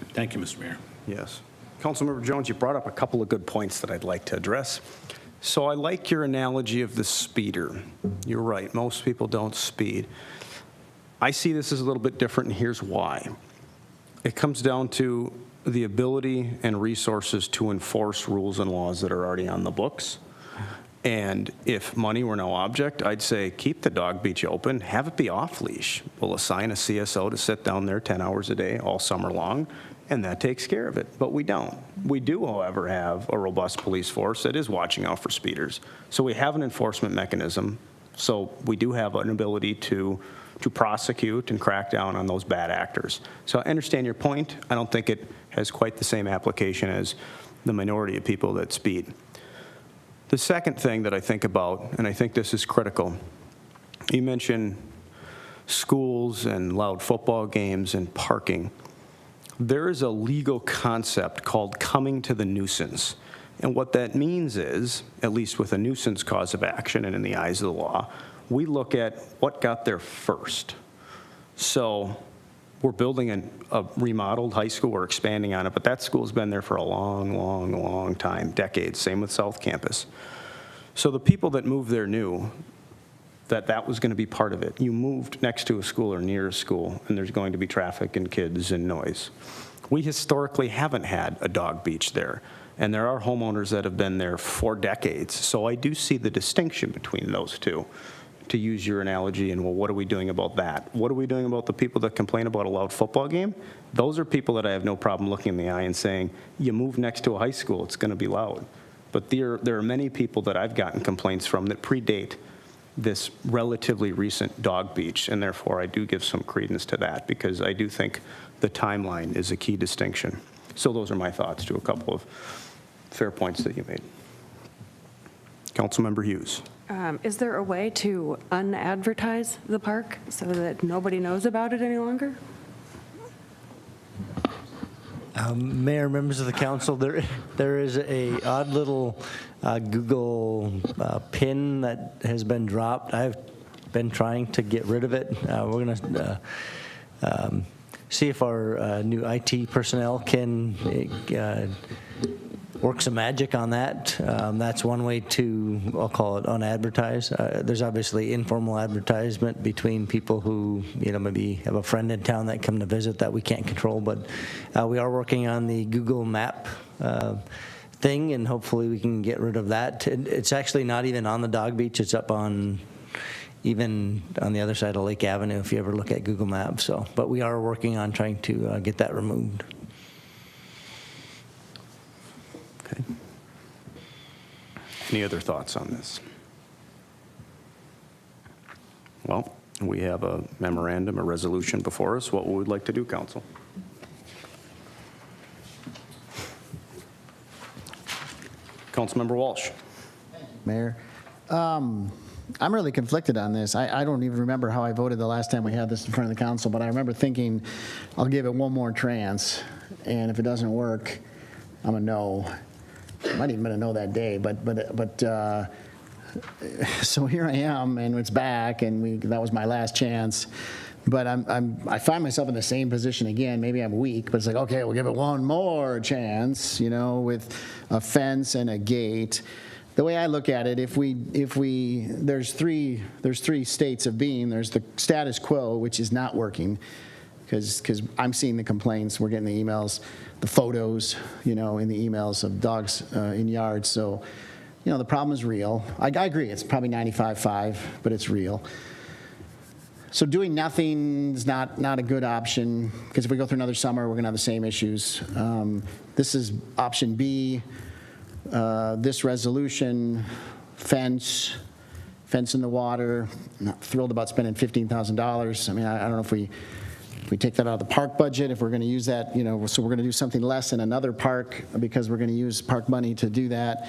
Thank you, Mr. Mayor. Yes. Councilmember Jones, you brought up a couple of good points that I'd like to address. So I like your analogy of the speeder. You're right, most people don't speed. I see this as a little bit different, and here's why. It comes down to the ability and resources to enforce rules and laws that are already on the books. And if money were no object, I'd say keep the dog beach open, have it be off leash. We'll assign a CSO to sit down there 10 hours a day all summer long, and that takes care of it. But we don't. We do, however, have a robust police force that is watching out for speeders. So we have an enforcement mechanism. So we do have an ability to prosecute and crack down on those bad actors. So I understand your point. I don't think it has quite the same application as the minority of people that speed. The second thing that I think about, and I think this is critical, you mentioned schools and loud football games and parking. There is a legal concept called coming to the nuisance. And what that means is, at least with a nuisance cause of action and in the eyes of the law, we look at what got there first. So we're building a remodeled high school, we're expanding on it, but that school's been there for a long, long, long time, decades, same with South Campus. So the people that moved there knew that was going to be part of it. You moved next to a school or near a school, and there's going to be traffic and kids and noise. We historically haven't had a dog beach there, and there are homeowners that have been there for decades. So I do see the distinction between those two, to use your analogy, and well, what are we doing about that? What are we doing about the people that complain about a loud football game? Those are people that I have no problem looking in the eye and saying, you move next to a high school, it's going to be loud. But there are many people that I've gotten complaints from that predate this relatively recent dog beach, and therefore I do give some credence to that because I do think the timeline is a key distinction. So those are my thoughts to a couple of fair points that you made. Councilmember Hughes. Is there a way to unadvertise the park so that nobody knows about it any longer? Mayor, members of the council, there is a odd little Google pin that has been dropped. I've been trying to get rid of it. We're going to see if our new IT personnel can work some magic on that. That's one way to, I'll call it unadvertised. There's obviously informal advertisement between people who, maybe have a friend in town that come to visit that we can't control, but we are working on the Google Map thing, and hopefully we can get rid of that. It's actually not even on the dog beach. It's up on, even on the other side of Lake Avenue, if you ever look at Google Maps. So, but we are working on trying to get that removed. Okay. Any other thoughts on this? Well, we have a memorandum, a resolution before us. What would we like to do, council? Councilmember Walsh. Mayor. I'm really conflicted on this. I don't even remember how I voted the last time we had this in front of the council, but I remember thinking I'll give it one more chance, and if it doesn't work, I'm a no. I might even been a no that day, but so here I am, and it's back, and that was my last chance. But I find myself in the same position again. Maybe I'm weak, but it's like, okay, we'll give it one more chance, with a fence and a gate. The way I look at it, there's three states of being. There's the status quo, which is not working, because I'm seeing the complaints. We're getting the emails, the photos, in the emails of dogs in yards. So, the problem is real. I agree, it's probably 95.5, but it's real. So doing nothing is not a good option, because if we go through another summer, we're going to have the same issues. This is option B. This resolution, fence in the water. I'm not thrilled about spending $15,000. I mean, I don't know if we take that out of the park budget, if we're going to use that, so we're going to do something less in another park because we're going to use park money to do that.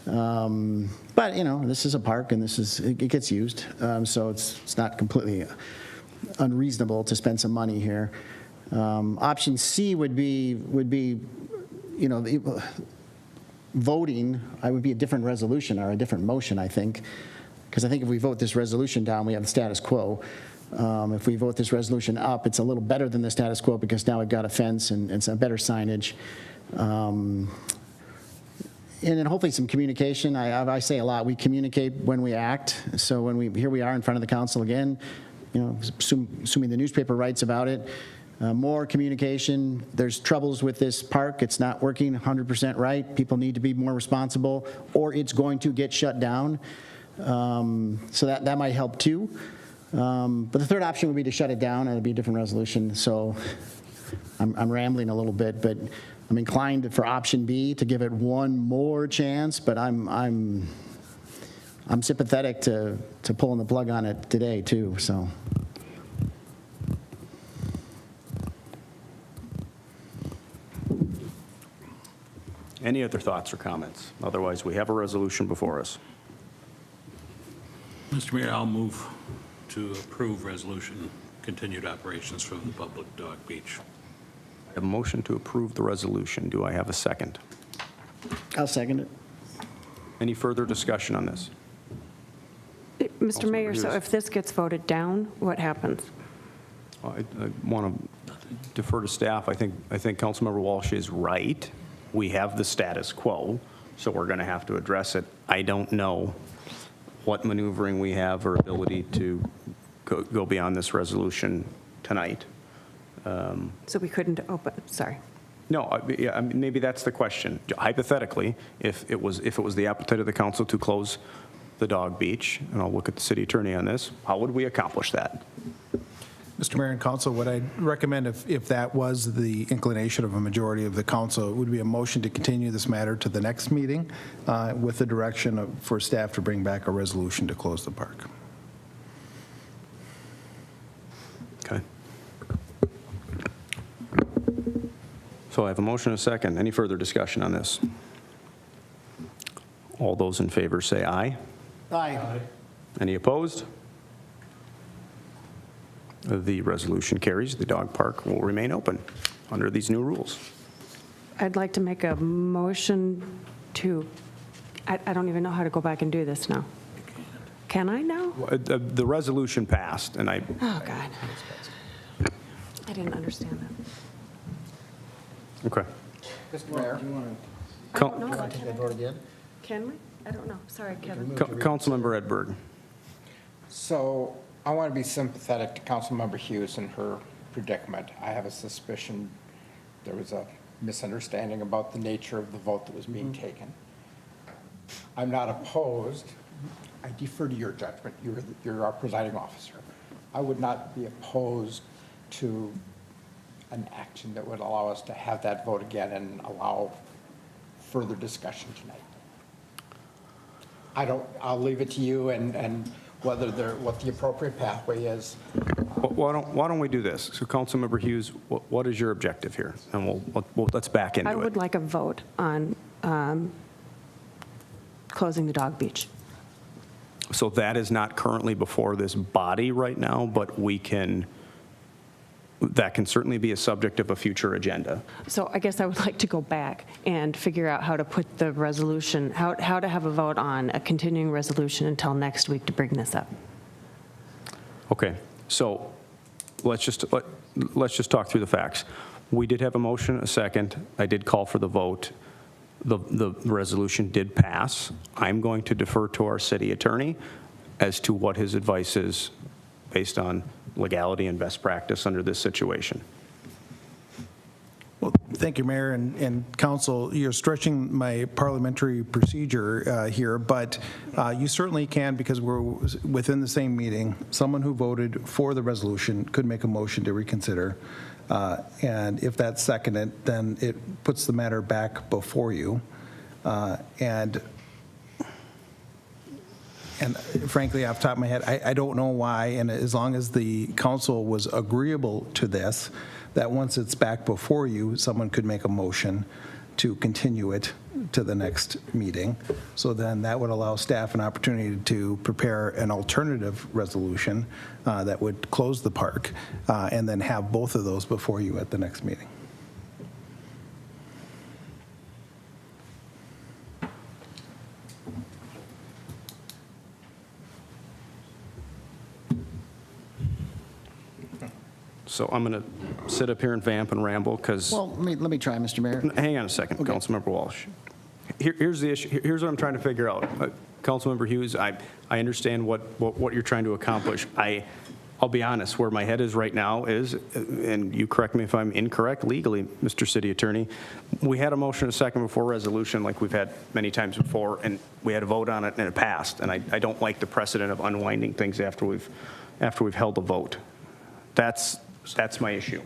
But this is a park, and it gets used, so it's not completely unreasonable to spend some money here. Option C would be voting. I would be a different resolution or a different motion, I think, because I think if we vote this resolution down, we have the status quo. If we vote this resolution up, it's a little better than the status quo, because now we've got a fence and some better signage. And then hopefully some communication. I say a lot, we communicate when we act. So here we are in front of the council again, assuming the newspaper writes about it. More communication. There's troubles with this park. It's not working 100% right. People need to be more responsible, or it's going to get shut down. So that might help too. But the third option would be to shut it down, and it'd be a different resolution. So I'm rambling a little bit, but I'm inclined for option B, to give it one more chance, but I'm sympathetic to pulling the plug on it today too. So. Any other thoughts or comments? Otherwise, we have a resolution before us. Mr. Mayor, I'll move to approve resolution continued operations from the public dog beach. I have a motion to approve the resolution. Do I have a second? I'll second it. Any further discussion on this? Mr. Mayor, so Hughes. if this gets voted down, what happens? I want to defer to staff. I think Councilmember Walsh is right. We have the status quo, so we're going to have to address it. I don't know what maneuvering we have or ability to go beyond this resolution tonight. So we couldn't open, sorry. No, I mean, maybe that's the question. Hypothetically, if it was the appetite of the council to close the dog beach, and I'll look at the city attorney on this, how would we accomplish that? Mr. Mayor and Council, what I'd recommend, if that was the inclination of a majority of the council, would be a motion to continue this matter to the next meeting with the direction for staff to bring back a resolution to close the park. Okay. So I have a motion and a second. Any further discussion on this? All those in favor say aye. Aye. Any opposed? The resolution carries. The dog park will remain open under these new rules. I'd like to make a motion to, I don't even know how to go back and do this now. Can I now? The resolution passed, and I, Oh, God. I didn't understand that. okay. Mr. Mayor? I don't know. Take that vote again? Can we? I don't know. Sorry, Kevin. Councilmember Edberg. So I want to be sympathetic to Councilmember Hughes and her predicament. I have a suspicion there was a misunderstanding about the nature of the vote that was being taken. I'm not opposed. I defer to your judgment. You're our presiding officer. I would not be opposed to an action that would allow us to have that vote again and allow further discussion tonight. I'll leave it to you and what the appropriate pathway is. Why don't we do this? So Councilmember Hughes, what is your objective here? And let's back into it. I would like a vote on closing the dog beach. So that is not currently before this body right now, but that can certainly be a subject of a future agenda. So I guess I would like to go back and figure out how to put the resolution, how to have a vote on a continuing resolution until next week to bring this up. Okay, so let's just talk through the facts. We did have a motion, a second. I did call for the vote. The resolution did pass. I'm going to defer to our city attorney as to what his advice is based on legality and best practice under this situation. Well, thank you, Mayor and Council. You're stretching my parliamentary procedure here, but you certainly can, because we're within the same meeting. Someone who voted for the resolution could make a motion to reconsider. And if that's seconded, then it puts the matter back before you. And frankly, off the top of my head, I don't know why, and as long as the council was agreeable to this, that once it's back before you, someone could make a motion to continue it to the next meeting. So then that would allow staff an opportunity to prepare an alternative resolution that would close the park, and then have both of those before you at the next meeting. So I'm going to sit up here and vamp and ramble because. Well, let me try, Mr. Mayor. Hang on a second, Councilmember Walsh. Here's the issue. Here's what I'm trying to figure out. Councilmember Hughes, I understand what you're trying to accomplish. I'll be honest, where my head is right now is, and you correct me if I'm incorrect legally, Mr. City Attorney, we had a motion a second before resolution like we've had many times before, and we had a vote on it and it passed. And I don't like the precedent of unwinding things after we've held a vote. That's my issue.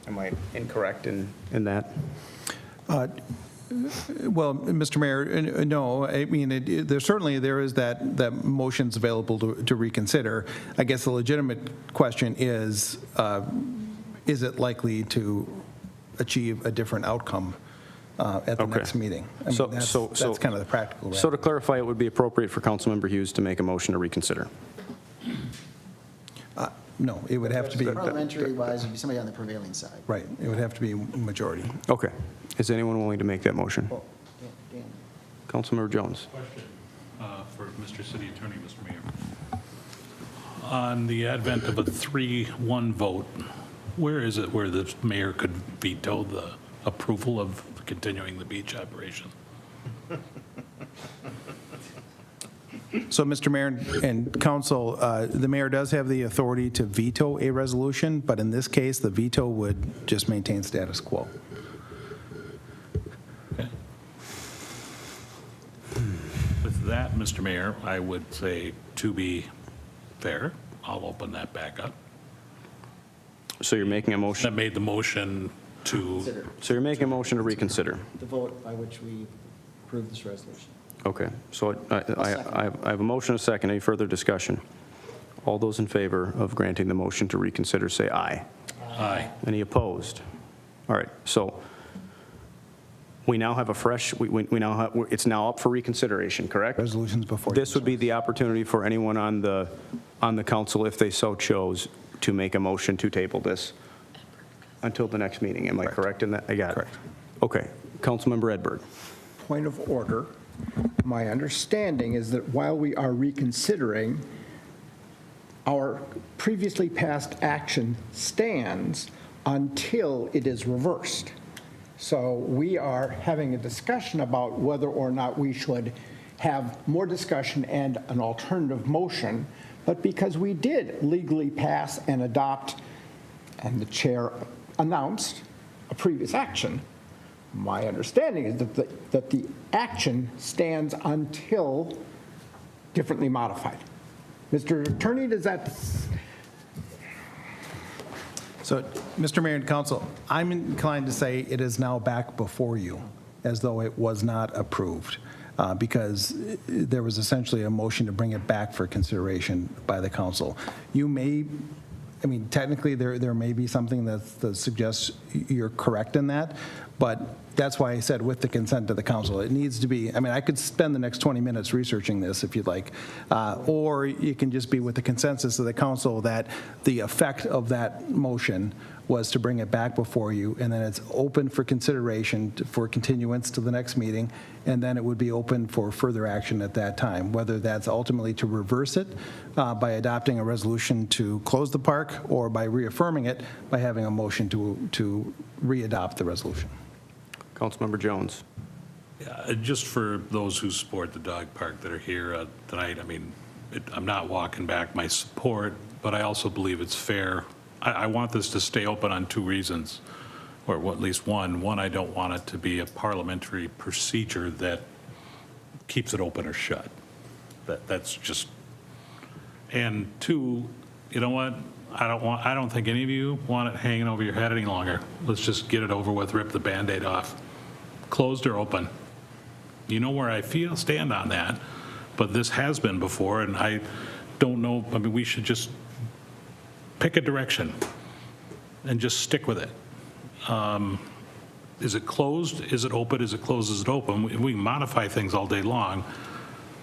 Am I incorrect in that? Well, Mr. Mayor, no. I mean, there is that motion's available to reconsider. I guess the legitimate question is it likely to achieve a different outcome at the next meeting? I mean, that's kind of the practical. So to clarify, it would be appropriate for Councilmember Hughes to make a motion to reconsider. No, it would have to be. Parliamentary-wise, it would be somebody on the prevailing side. Right, it would have to be majority. Okay. Is anyone willing to make that motion? Oh, Dan. Councilmember Jones. Question for Mr. City Attorney, Mr. Mayor. On the advent of a 3-1 vote, where is it where the mayor could veto the approval of continuing the beach operation? So, Mr. Mayor and Council, the mayor does have the authority to veto a resolution, but in this case, the veto would just maintain status quo. Okay. With that, Mr. Mayor, I would say, to be fair, I'll open that back up. So you're making a motion? That made the motion to, Consider So you're making a motion to reconsider? the vote by which we approve this resolution. Okay. So I have a motion and a second. Any further discussion? All those in favor of granting the motion to reconsider, say aye. aye. Any opposed? All right. So we now have a fresh, we now have, it's now up for reconsideration, correct? Resolutions before you. This would be the opportunity for anyone on the council, if they so chose, to make a motion to table this until the next meeting. Am I correct in that? I got it. Correct. Okay, Councilmember Edberg. Point of order. My understanding is that while we are reconsidering, our previously passed action stands until it is reversed. So we are having a discussion about whether or not we should have more discussion and an alternative motion. But because we did legally pass and adopt, and the chair announced a previous action, my understanding is that the action stands until differently modified. Mr. Attorney, does that? So, Mr. Mayor and Council, I'm inclined to say it is now back before you, as though it was not approved, because there was essentially a motion to bring it back for consideration by the council. You may, I mean, technically, there may be something that suggests you're correct in that, but that's why I said with the consent of the council. It needs to be, I mean, I could spend the next 20 minutes researching this if you'd like, or you can just be with the consensus of the council that the effect of that motion was to bring it back before you, and then it's open for consideration for continuance to the next meeting, and then it would be open for further action at that time, whether that's ultimately to reverse it by adopting a resolution to close the park, or by reaffirming it by having a motion to re-adopt the resolution. Councilmember Jones. Yeah, just for those who support the dog park that are here tonight, I mean, I'm not walking back my support, but I also believe it's fair. I want this to stay open on two reasons, or at least one. One, I don't want it to be a parliamentary procedure that keeps it open or shut. That's just, and two, you know what? I don't think any of you want it hanging over your head any longer. Let's just get it over with, rip the Band-Aid off. Closed or open. You know where I stand on that, but this has been before, and I don't know, I mean, we should just pick a direction and just stick with it. Is it closed? Is it open? Is it closed? Is it open? We can modify things all day long,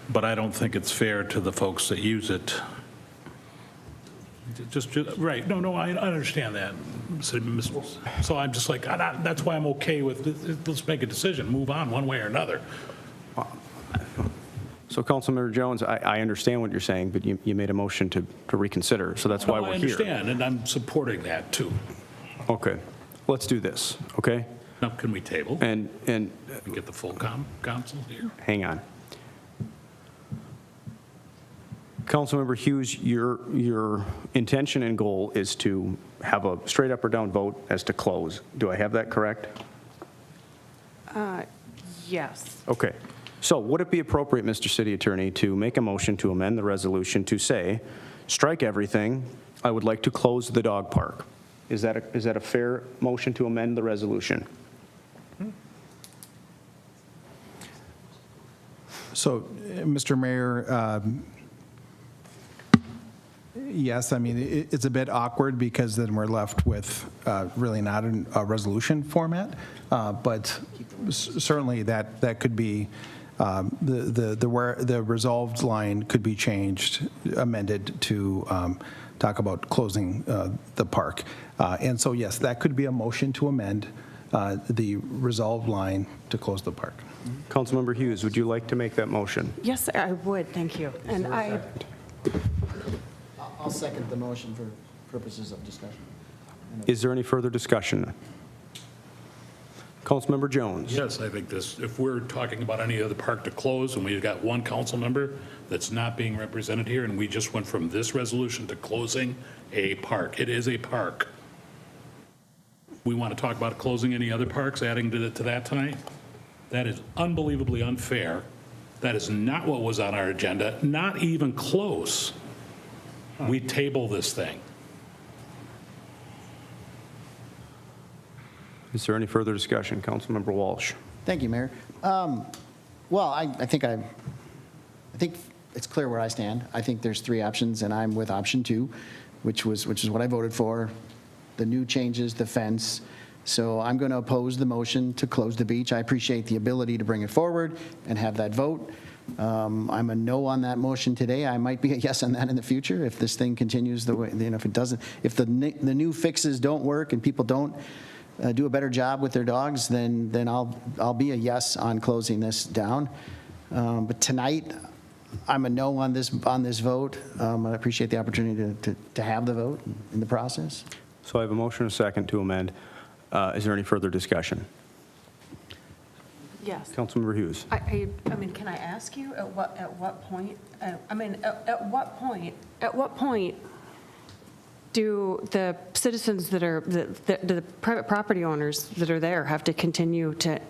but I don't think it's fair to the folks that use it. Just right. No, I understand that. So I'm just like, that's why I'm okay with it. Let's make a decision, move on one way or another. So Councilmember Jones, I understand what you're saying, but you made a motion to reconsider, so that's why we're here. I understand, and I'm supporting that too. Okay, let's do this, okay? Now, can we table? And get the full council here? hang on. Councilmember Hughes, your intention and goal is to have a straight up or down vote as to close. Do I have that correct? Yes. Okay. So would it be appropriate, Mr. City Attorney, to make a motion to amend the resolution to say, strike everything, I would like to close the dog park? Is that a fair motion to amend the resolution? So, Mr. Mayor, yes, I mean, it's a bit awkward because then we're left with really not a resolution format, but certainly that could be, the resolved line could be changed, amended to talk about closing the park. And so, yes, that could be a motion to amend the resolved line to close the park. Councilmember Hughes, would you like to make that motion? Yes, I would, thank you. And I'll second the motion for purposes of discussion. Is there any further discussion? Councilmember Jones? Yes, I think this, if we're talking about any other park to close and we've got one council member that's not being represented here and we just went from this resolution to closing a park, it is a park. We want to talk about closing any other parks, adding to that tonight? That is unbelievably unfair. That is not what was on our agenda, not even close. We table this thing. Is there any further discussion? Councilmember Walsh? Thank you, Mayor. Well, I think it's clear where I stand. I think there's three options, and I'm with option 2, which is what I voted for, the new changes, the fence. So I'm going to oppose the motion to close the beach. I appreciate the ability to bring it forward and have that vote. I'm a no on that motion today. I might be a yes on that in the future if this thing continues the way, if it doesn't, if the new fixes don't work and people don't do a better job with their dogs, then I'll be a yes on closing this down. But tonight, I'm a no on this vote. I appreciate the opportunity to have the vote in the process. So I have a motion and a second to amend. Is there any further discussion? Yes. Councilmember Hughes. I mean, can I ask you at what point, at what point do the citizens that are, the private property owners that are there have to continue to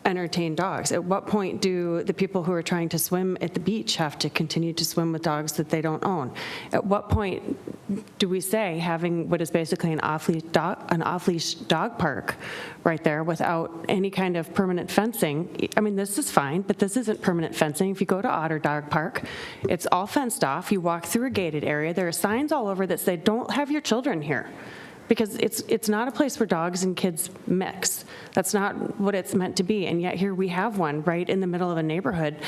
entertain dogs? At what point do the people who are trying to swim at the beach have to continue to swim with dogs that they don't own? At what point do we say having what is basically an off-leash dog park right there without any kind of permanent fencing? I mean, this is fine, but this isn't permanent fencing. If you go to Otter Dog Park, it's all fenced off. You walk through a gated area. There are signs all over that say, don't have your children here. Because it's not a place where dogs and kids mix. That's not what it's meant to be. And yet here we have one right in the middle of a neighborhood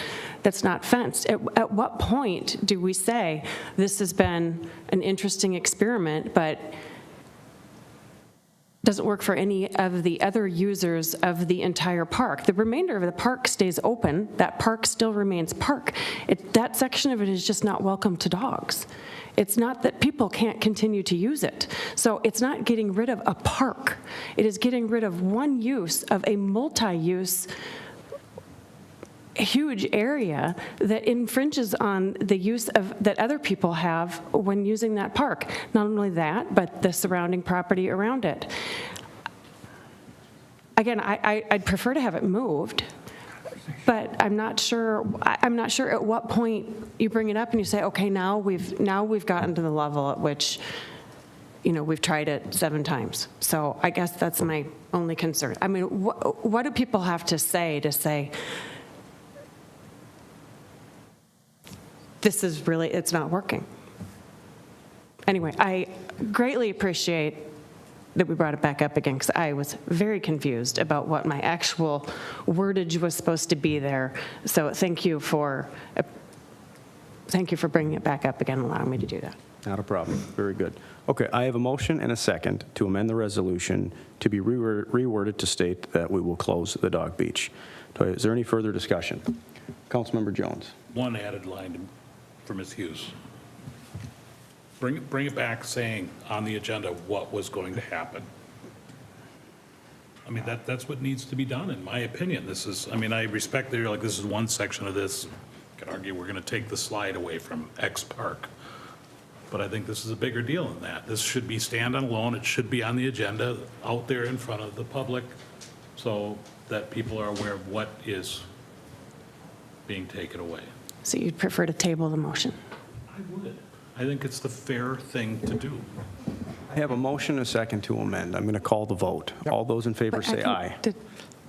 that's not fenced. At what point do we say this has been an interesting experiment, but doesn't work for any of the other users of the entire park? The remainder of the park stays open. That park still remains park. That section of it is just not welcome to dogs. It's not that people can't continue to use it. So it's not getting rid of a park. It is getting rid of one use of a multi-use huge area that infringes on the use of that other people have when using that park. Not only that, but the surrounding property around it. Again, I'd prefer to have it moved, but I'm not sure at what point you bring it up and you say, okay, now we've gotten to the level at which, you know, we've tried it 7 times. So I guess that's my only concern. I mean, what do people have to say this is really, it's not working? Anyway, I greatly appreciate that we brought it back up again, because I was very confused about what my actual wordage was supposed to be there. So thank you for bringing it back up again and allowing me to do that. Not a problem. Very good. Okay, I have a motion and a second to amend the resolution to be reworded to state that we will close the dog beach. Is there any further discussion? Councilmember Jones. One added line for Ms. Hughes. Bring it back saying on the agenda what was going to happen. I mean, that's what needs to be done, in my opinion. This is, I mean, I respect that you're like, this is one section of this. You could argue we're going to take the slide away from X Park. But I think this is a bigger deal than that. This should be stand alone. It should be on the agenda out there in front of the public so that people are aware of what is being taken away. So you'd prefer to table the motion? I would. I think it's the fair thing to do. I have a motion and a second to amend. I'm going to call the vote. All those in favor say aye.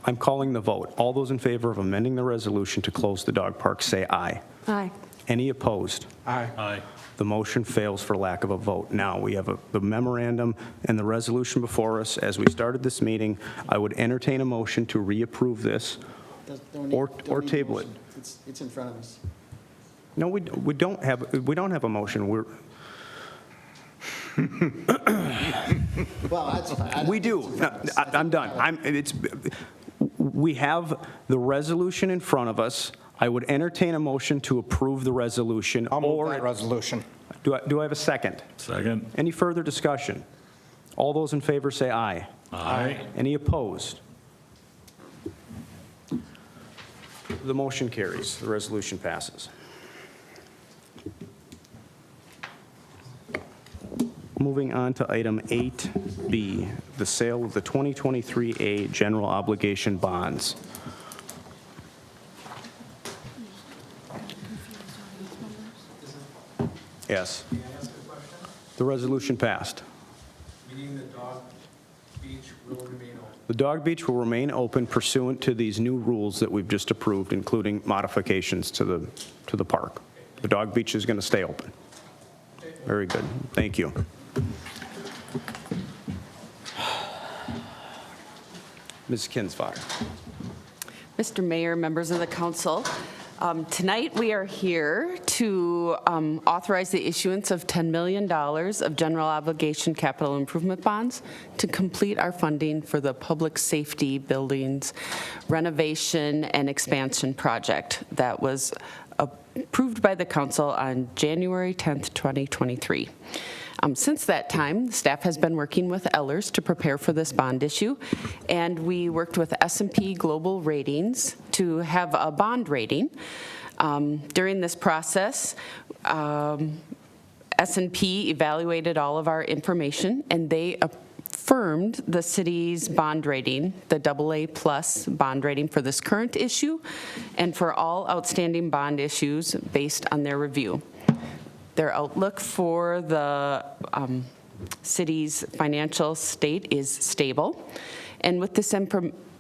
I'm calling the vote. All those in favor of amending the resolution to close the dog park say aye. Aye. Any opposed? Aye. Aye. The motion fails for lack of a vote. Now, we have the memorandum and the resolution before us. As we started this meeting, I would entertain a motion to reapprove this or table it. It's in front of us. No, we don't have a motion. Well, that's fine. We do. I'm done. We have the resolution in front of us. I would entertain a motion to approve the resolution. I'll move that resolution. Do I have a second? Second. Any further discussion? All those in favor say aye. Aye. Any opposed? The motion carries. The resolution passes. Moving on to item 8B, the sale of the 2023A general obligation bonds. Yes. The resolution passed. Meaning the dog beach will remain open. The dog beach will remain open pursuant to these new rules that we've just approved, including modifications to the park. The dog beach is going to stay open. Very good. Thank you. Ms. Kinsfater. Mr. Mayor, members of the council, tonight we are here to authorize the issuance of $10 million of general obligation capital improvement bonds to complete our funding for the public safety buildings renovation and expansion project that was approved by the council on January 10th, 2023. Since that time, staff has been working with Ellers to prepare for this bond issue, and we worked with S&P Global Ratings to have a bond rating. During this process, S&P evaluated all of our information, and they affirmed the city's bond rating, the AA+ bond rating for this current issue, and for all outstanding bond issues based on their review. Their outlook for the city's financial state is stable. And with this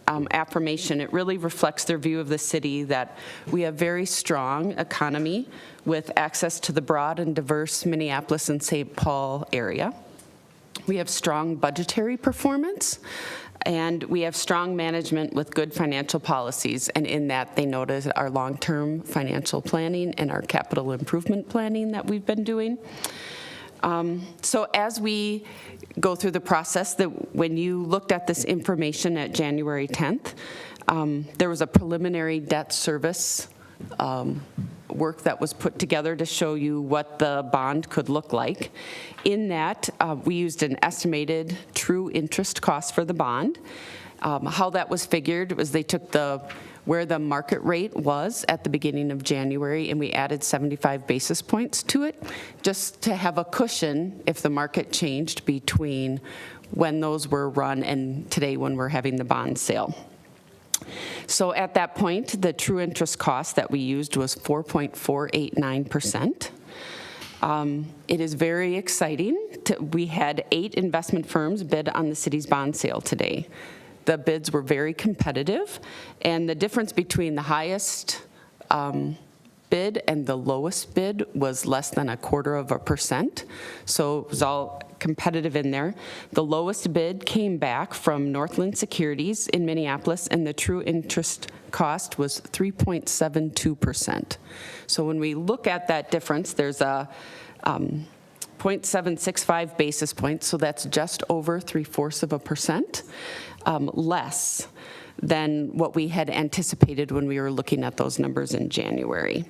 affirmation, it really reflects their view of the city that we have very strong economy with access to the broad and diverse Minneapolis and St. Paul area. We have strong budgetary performance, and we have strong management with good financial policies, and in that they notice our long-term financial planning and our capital improvement planning that we've been doing. So as we go through the process, that when you looked at this information at January 10th, there was a preliminary debt service work that was put together to show you what the bond could look like. In that, we used an estimated true interest cost for the bond. How that was figured was they took where the market rate was at the beginning of January, and we added 75 basis points to it, just to have a cushion if the market changed between when those were run and today when we're having the bond sale. So at that point, the true interest cost that we used was 4.489%. It is very exciting. We had 8 investment firms bid on the city's bond sale today. The bids were very competitive, and the difference between the highest bid and the lowest bid was less than 0.25%. So it was all competitive in there. The lowest bid came back from Northland Securities in Minneapolis, and the true interest cost was 3.72%. So when we look at that difference, there's a 0.765 basis points, so that's just over 0.75% less than what we had anticipated when we were looking at those numbers in January.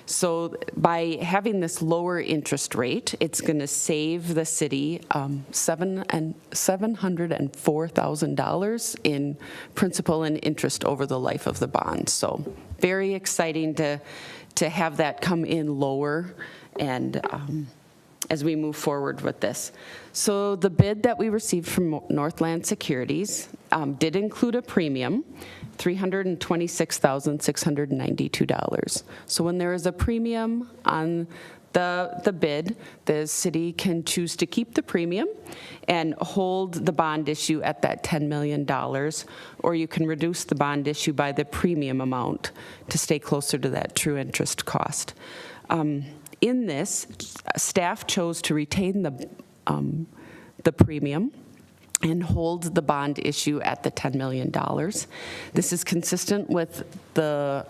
So by having this lower interest rate, it's going to save the city $704,000 in principal and interest over the life of the bond. So very exciting to have that come in lower, and as we move forward with this. So the bid that we received from Northland Securities did include a premium, $326,692. So when there is a premium on the bid, the city can choose to keep the premium and hold the bond issue at that $10 million, or you can reduce the bond issue by the premium amount to stay closer to that true interest cost. In this, staff chose to retain the premium and hold the bond issue at the $10 million. This is consistent with the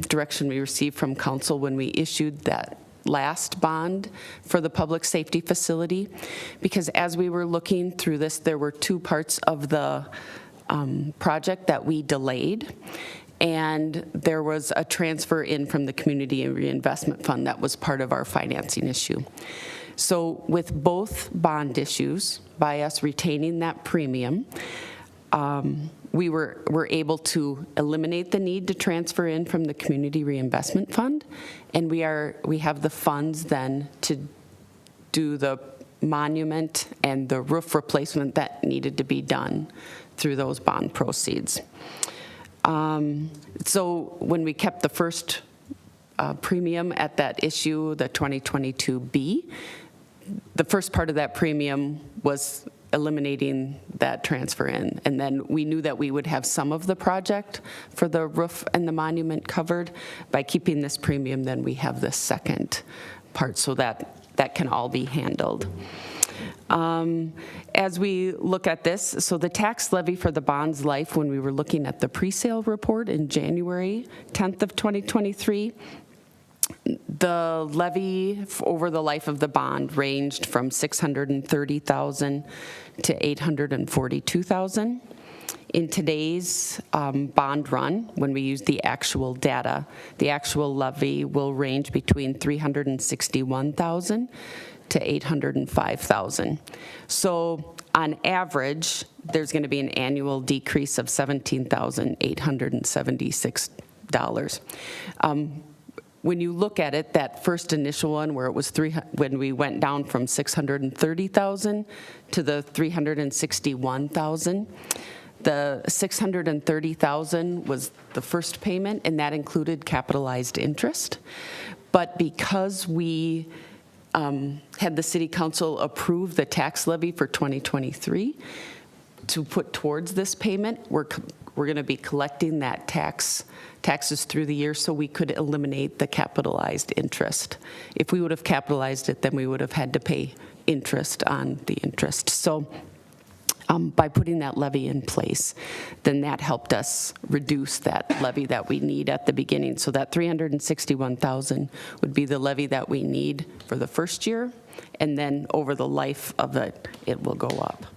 direction we received from council when we issued that last bond for the public safety facility, because as we were looking through this, there were 2 parts of the project that we delayed. And there was a transfer in from the Community Reinvestment Fund that was part of our financing issue. So with both bond issues, by us retaining that premium, we were able to eliminate the need to transfer in from the Community Reinvestment Fund, and we have the funds then to do the monument and the roof replacement that needed to be done through those bond proceeds. So when we kept the first premium at that issue, the 2022B, the first part of that premium was eliminating that transfer in. And then we knew that we would have some of the project for the roof and the monument covered. By keeping this premium, then we have the second part, so that can all be handled. As we look at this, so the tax levy for the bond's life, when we were looking at the pre-sale report in January 10th of 2023, The levy over the life of the bond ranged from $630,000 to $842,000. In today's bond run, when we use the actual data, the actual levy will range between $361,000 to $805,000. So on average, there's going to be an annual decrease of $17,876. When you look at it, that first initial one where it was when we went down from $630,000 to the $361,000, the $630,000 was the first payment, and that included capitalized interest. But because we had the city council approve the tax levy for 2023 to put towards this payment, we're going to be collecting that taxes through the year, so we could eliminate the capitalized interest. If we would have capitalized it, then we would have had to pay interest on the interest. So by putting that levy in place, then that helped us reduce that levy that we need at the beginning. So that $361,000 would be the levy that we need for the first year, and then over the life of it, it will go up.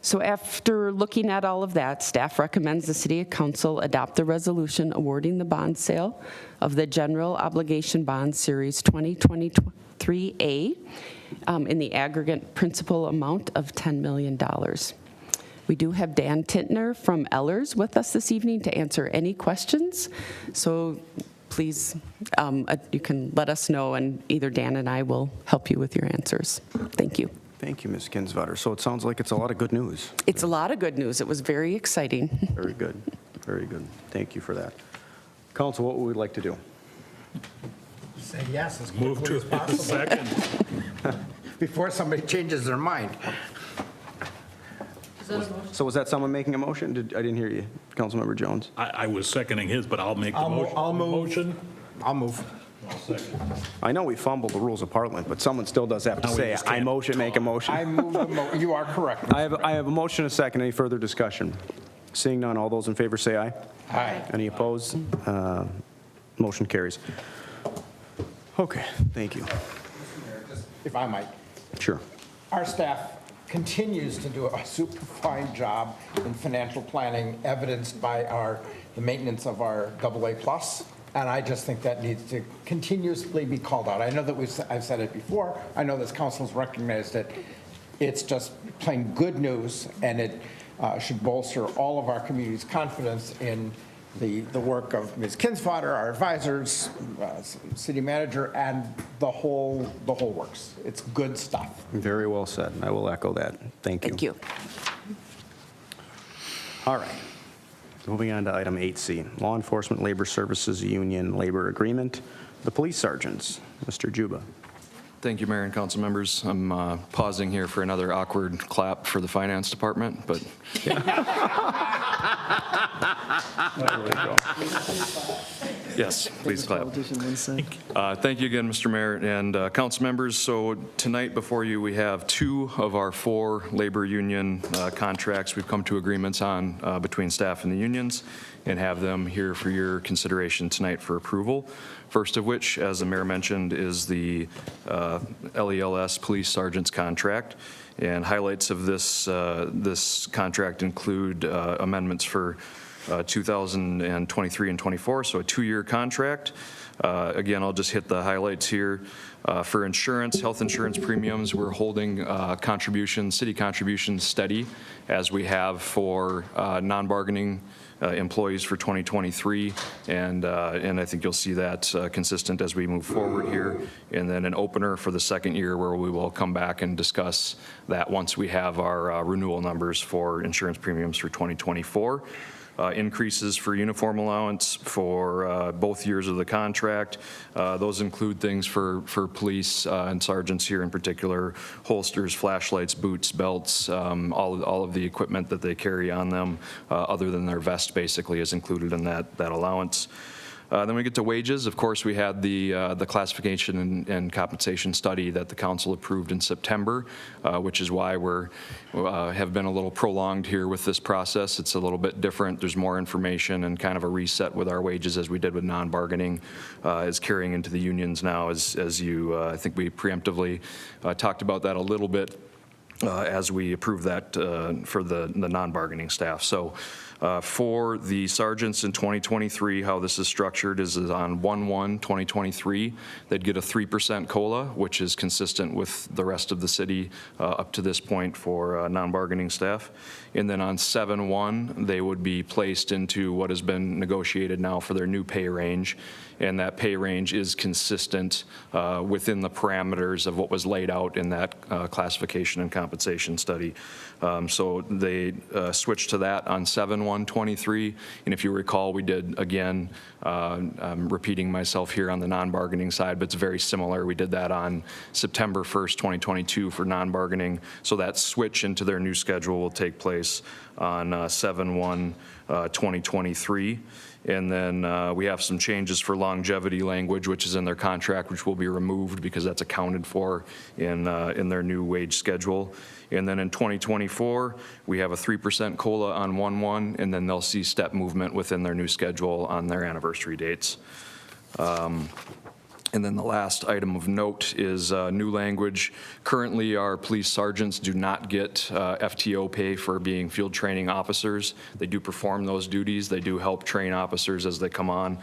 So after looking at all of that, staff recommends the City Council adopt the resolution awarding the bond sale of the General Obligation Bond Series 2023A in the aggregate principal amount of $10 million. We do have Dan Tintner from Ellers with us this evening to answer any questions. So please, you can let us know, and either Dan and I will help you with your answers. Thank you. Thank you, Ms. Kinsvater. So it sounds like it's a lot of good news. It's a lot of good news. It was very exciting. Very good. Very good. Thank you for that. Council, what would we like to do? Say yes as Move quickly to as possible. second. Before somebody changes their mind. So was that someone making a motion? I didn't hear you, Councilmember Jones. I was seconding his, but I'll make the I'll move. motion. I'll move. I'll second. I know we fumbled the rules of Parliament, but someone still does have to Now we say, just I can't motion, make a motion. I move you are correct. I have a motion and a second. Any further discussion? Seeing none, all those in favor say aye. Aye. Any opposed? Motion carries. Okay, thank you. If I might. Sure. Our staff continues to do a super fine job in financial planning, evidenced by the maintenance of our AA+. And I just think that needs to continuously be called out. I know that I've said it before. I know this council's recognized it. It's just plain good news, and it should bolster all of our community's confidence in the work of Ms. Kinsvater, our advisors, city manager, and the whole works. It's good stuff. Very well said. I will echo that. Thank you. Thank you. All right. Moving on to item 8C, Law Enforcement Labor Services Union Labor Agreement. The police sergeants, Mr. Juba. Thank you, Mayor and council members. I'm pausing here for another awkward clap for the finance department, but. Yes, please clap. Thank you again, Mr. Mayor and council members. So tonight before you, we have 2 of our 4 labor union contracts we've come to agreements on between staff and the unions, and have them here for your consideration tonight for approval. First of which, as the mayor mentioned, is the LELS Police Sergeant's contract. And highlights of this contract include amendments for 2023 and 24, so a 2-year contract. Again, I'll just hit the highlights here. For insurance, health insurance premiums, we're holding city contributions steady, as we have for non-bargaining employees for 2023, and I think you'll see that consistent as we move forward here. And then an opener for the second year, where we will come back and discuss that once we have our renewal numbers for insurance premiums for 2024. Increases for uniform allowance for both years of the contract. Those include things for police and sergeants here in particular: holsters, flashlights, boots, belts, all of the equipment that they carry on them, other than their vest, basically, is included in that allowance. Then we get to wages. Of course, we had the classification and compensation study that the council approved in September, which is why have been a little prolonged here with this process. It's a little bit different. There's more information and kind of a reset with our wages as we did with non-bargaining is carrying into the unions now, as you, I think we preemptively talked about that a little bit as we approved that for the non-bargaining staff. So for the sergeants in 2023, how this is structured is on 1/1/2023, they'd get a 3% COLA, which is consistent with the rest of the city up to this point for non-bargaining staff. And then on 7/1, they would be placed into what has been negotiated now for their new pay range. And that pay range is consistent within the parameters of what was laid out in that classification and compensation study. So they switched to that on 7/1/23. And if you recall, we did, again, I'm repeating myself here on the non-bargaining side, but it's very similar. We did that on September 1st, 2022 for non-bargaining. So that switch into their new schedule will take place on 7/1/2023. And then we have some changes for longevity language, which is in their contract, which will be removed because that's accounted for in their new wage schedule. And then in 2024, we have a 3% COLA on 1/1, and then they'll see step movement within their new schedule on their anniversary dates. And then the last item of note is new language. Currently, our police sergeants do not get FTO pay for being field training officers. They do perform those duties. They do help train officers as they come on.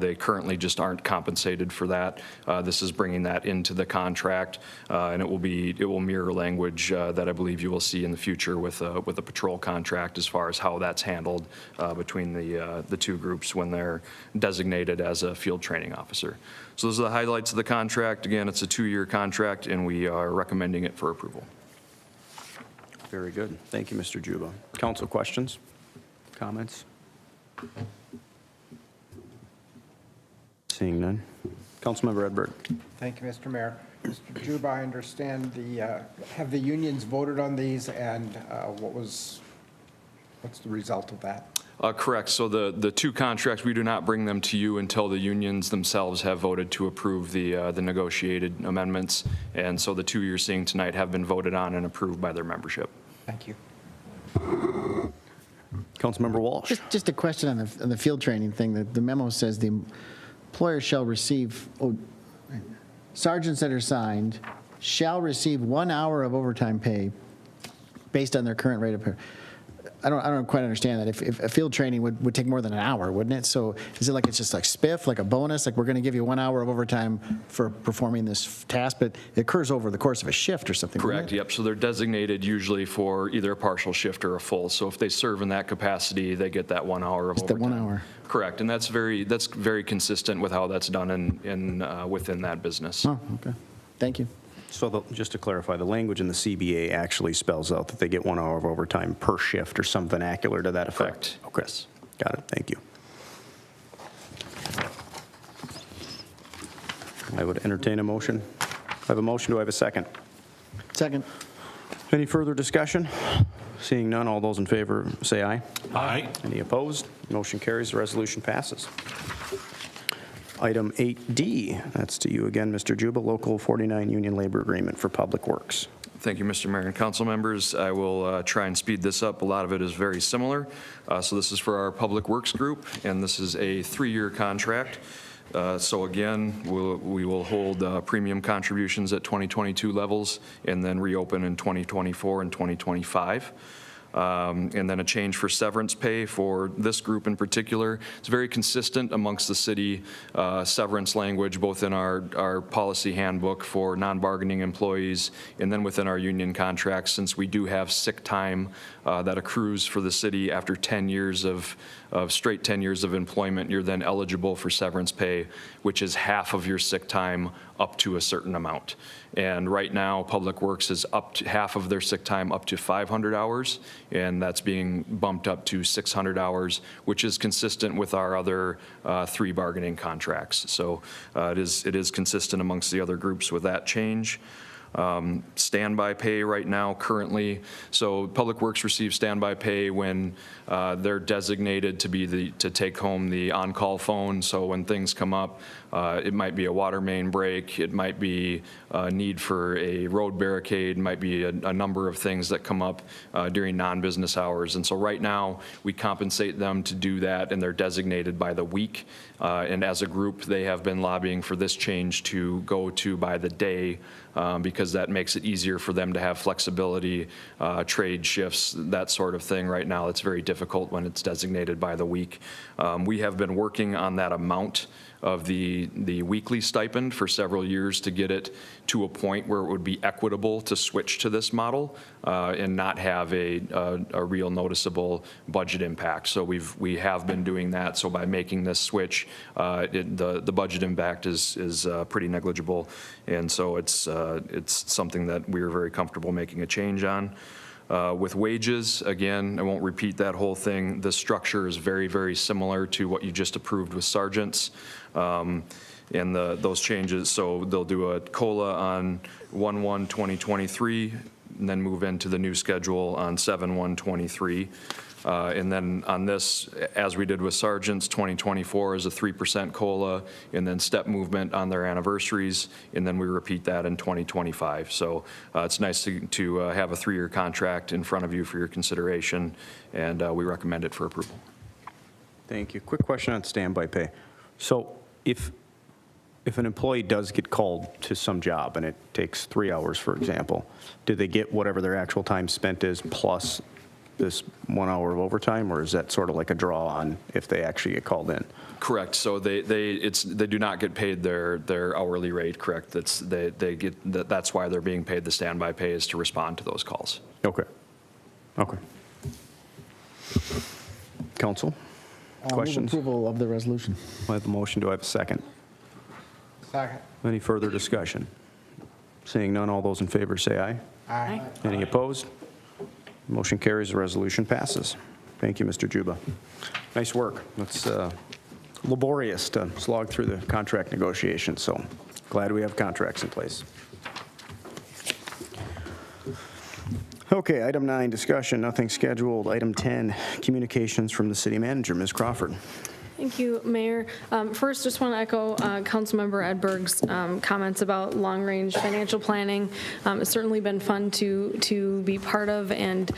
They currently just aren't compensated for that. This is bringing that into the contract, and it will mirror language that I believe you will see in the future with a patrol contract as far as how that's handled between the two groups when they're designated as a field training officer. So those are the highlights of the contract. Again, it's a 2-year contract, and we are recommending it for approval. Very good. Thank you, Mr. Juba. Council questions, comments? Seeing none. Councilmember Edberg. Thank you, Mr. Mayor. Mr. Juba, I understand have the unions voted on these, and what's the result of that? Correct. So the two contracts, we do not bring them to you until the unions themselves have voted to approve the negotiated amendments. And so the two you're seeing tonight have been voted on and approved by their membership. Thank you. Councilmember Walsh. Just a question on the field training thing. The memo says the employer shall receive, sergeants that are signed shall receive 1 hour of overtime pay based on their current rate of pay. I don't quite understand that. If a field training would take more than an hour, wouldn't it? So is it like it's just like spiff, like a bonus? Like we're going to give you 1 hour of overtime for performing this task, but it occurs over the course of a shift or something. Correct. Yep. So they're designated usually for either a partial shift or a full. So if they serve in that capacity, they get that 1 hour of overtime. That 1 hour. Correct. And that's very consistent with how that's done within that business. Oh, okay. Thank you. So just to clarify, the language in the CBA actually spells out that they get 1 hour of overtime per shift or some vernacular to that effect? Correct. Okay. Yes. Got it. Thank you. I would entertain a motion. I have a motion. Do I have a second? Second. Any further discussion? Seeing none, all those in favor say aye. Aye. Any opposed? Motion carries. The resolution passes. Item 8D, that's to you again, Mr. Juba, Local 49 Union Labor Agreement for Public Works. Thank you, Mr. Mayor and council members. I will try and speed this up. A lot of it is very similar. So this is for our Public Works group, and this is a 3-year contract. So again, we will hold premium contributions at 2022 levels and then reopen in 2024 and 2025. And then a change for severance pay for this group in particular. It's very consistent amongst the city severance language, both in our policy handbook for non-bargaining employees and then within our union contracts, since we do have sick time that accrues for the city after 10 years of straight 10 years of employment. You're then eligible for severance pay, which is half of your sick time up to a certain amount. And right now, Public Works is up to half of their sick time up to 500 hours, and that's being bumped up to 600 hours, which is consistent with our other 3 bargaining contracts. So it is consistent amongst the other groups with that change. standby pay right now currently. So Public Works receives standby pay when they're designated to take home the on-call phone. So when things come up, it might be a water main break, it might be a need for a road barricade, might be a number of things that come up during non-business hours. And so right now, we compensate them to do that, and they're designated by the week. And as a group, they have been lobbying for this change to go to by the day, because that makes it easier for them to have flexibility, trade shifts, that sort of thing. Right now, it's very difficult when it's designated by the week. We have been working on that amount of the weekly stipend for several years to get it to a point where it would be equitable to switch to this model and not have a real noticeable budget impact. So we have been doing that. So by making this switch, the budget impact is pretty negligible, and so it's something that we're very comfortable making a change on. With wages, again, I won't repeat that whole thing. The structure is very, very similar to what you just approved with sergeants. And those changes, so they'll do a COLA on 1/1/2023, and then move into the new schedule on 7/1/23. And then on this, as we did with sergeants, 2024 is a 3% COLA, and then step movement on their anniversaries, and then we repeat that in 2025. So it's nice to have a 3-year contract in front of you for your consideration, and we recommend it for approval. Thank you. Quick question on standby pay. So if an employee does get called to some job and it takes 3 hours, for example, do they get whatever their actual time spent is plus this 1 hour of overtime, or is that sort of like a draw on if they actually get called in? Correct. So they do not get paid their hourly rate. Correct. That's why they're being paid the standby pay, is to respond to those calls. Okay. Okay. Council, questions? Move approval of the resolution. I have a motion. Do I have a second? Second. Any further discussion? Seeing none, all those in favor say aye. Aye. Any opposed? Motion carries, the resolution passes. Thank you, Mr. Juba. Nice work. It's laborious to slog through the contract negotiations, so glad we have contracts in place. Okay, item 9, discussion, nothing scheduled. Item 10, communications from the city manager, Ms. Crawford. Thank you, Mayor. First, just want to echo Councilmember Edberg's comments about long-range financial planning. It's certainly been fun to be part of and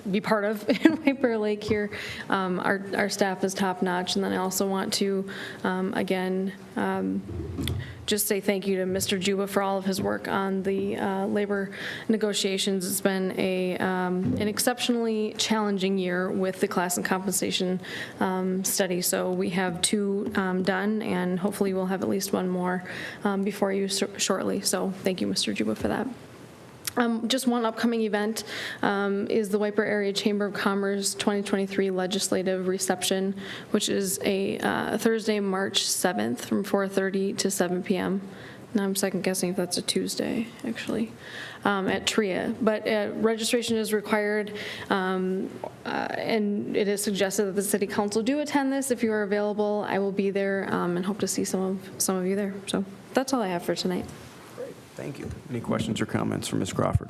be part of in White Bear Lake here. Our staff is top-notch, and then I also want to, again, just say thank you to Mr. Juba for all of his work on the labor negotiations. It's been an exceptionally challenging year with the class and compensation study. So we have 2 done, and hopefully we'll have at least 1 more before you shortly. So thank you, Mr. Juba, for that. Just one upcoming event is the White Bear Area Chamber of Commerce 2023 Legislative Reception, which is a Thursday, March 7th from 4:30 to 7 p.m. Now I'm second guessing if that's a Tuesday, actually, at TRIA. But registration is required, and it is suggested that the City Council do attend this. If you are available, I will be there and hope to see some of you there. So that's all I have for tonight. Thank you. Any questions or comments from Ms. Crawford?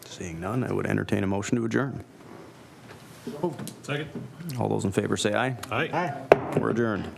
Seeing none, I would entertain a motion to adjourn. Second. All those in favor say aye. Aye. We're adjourned.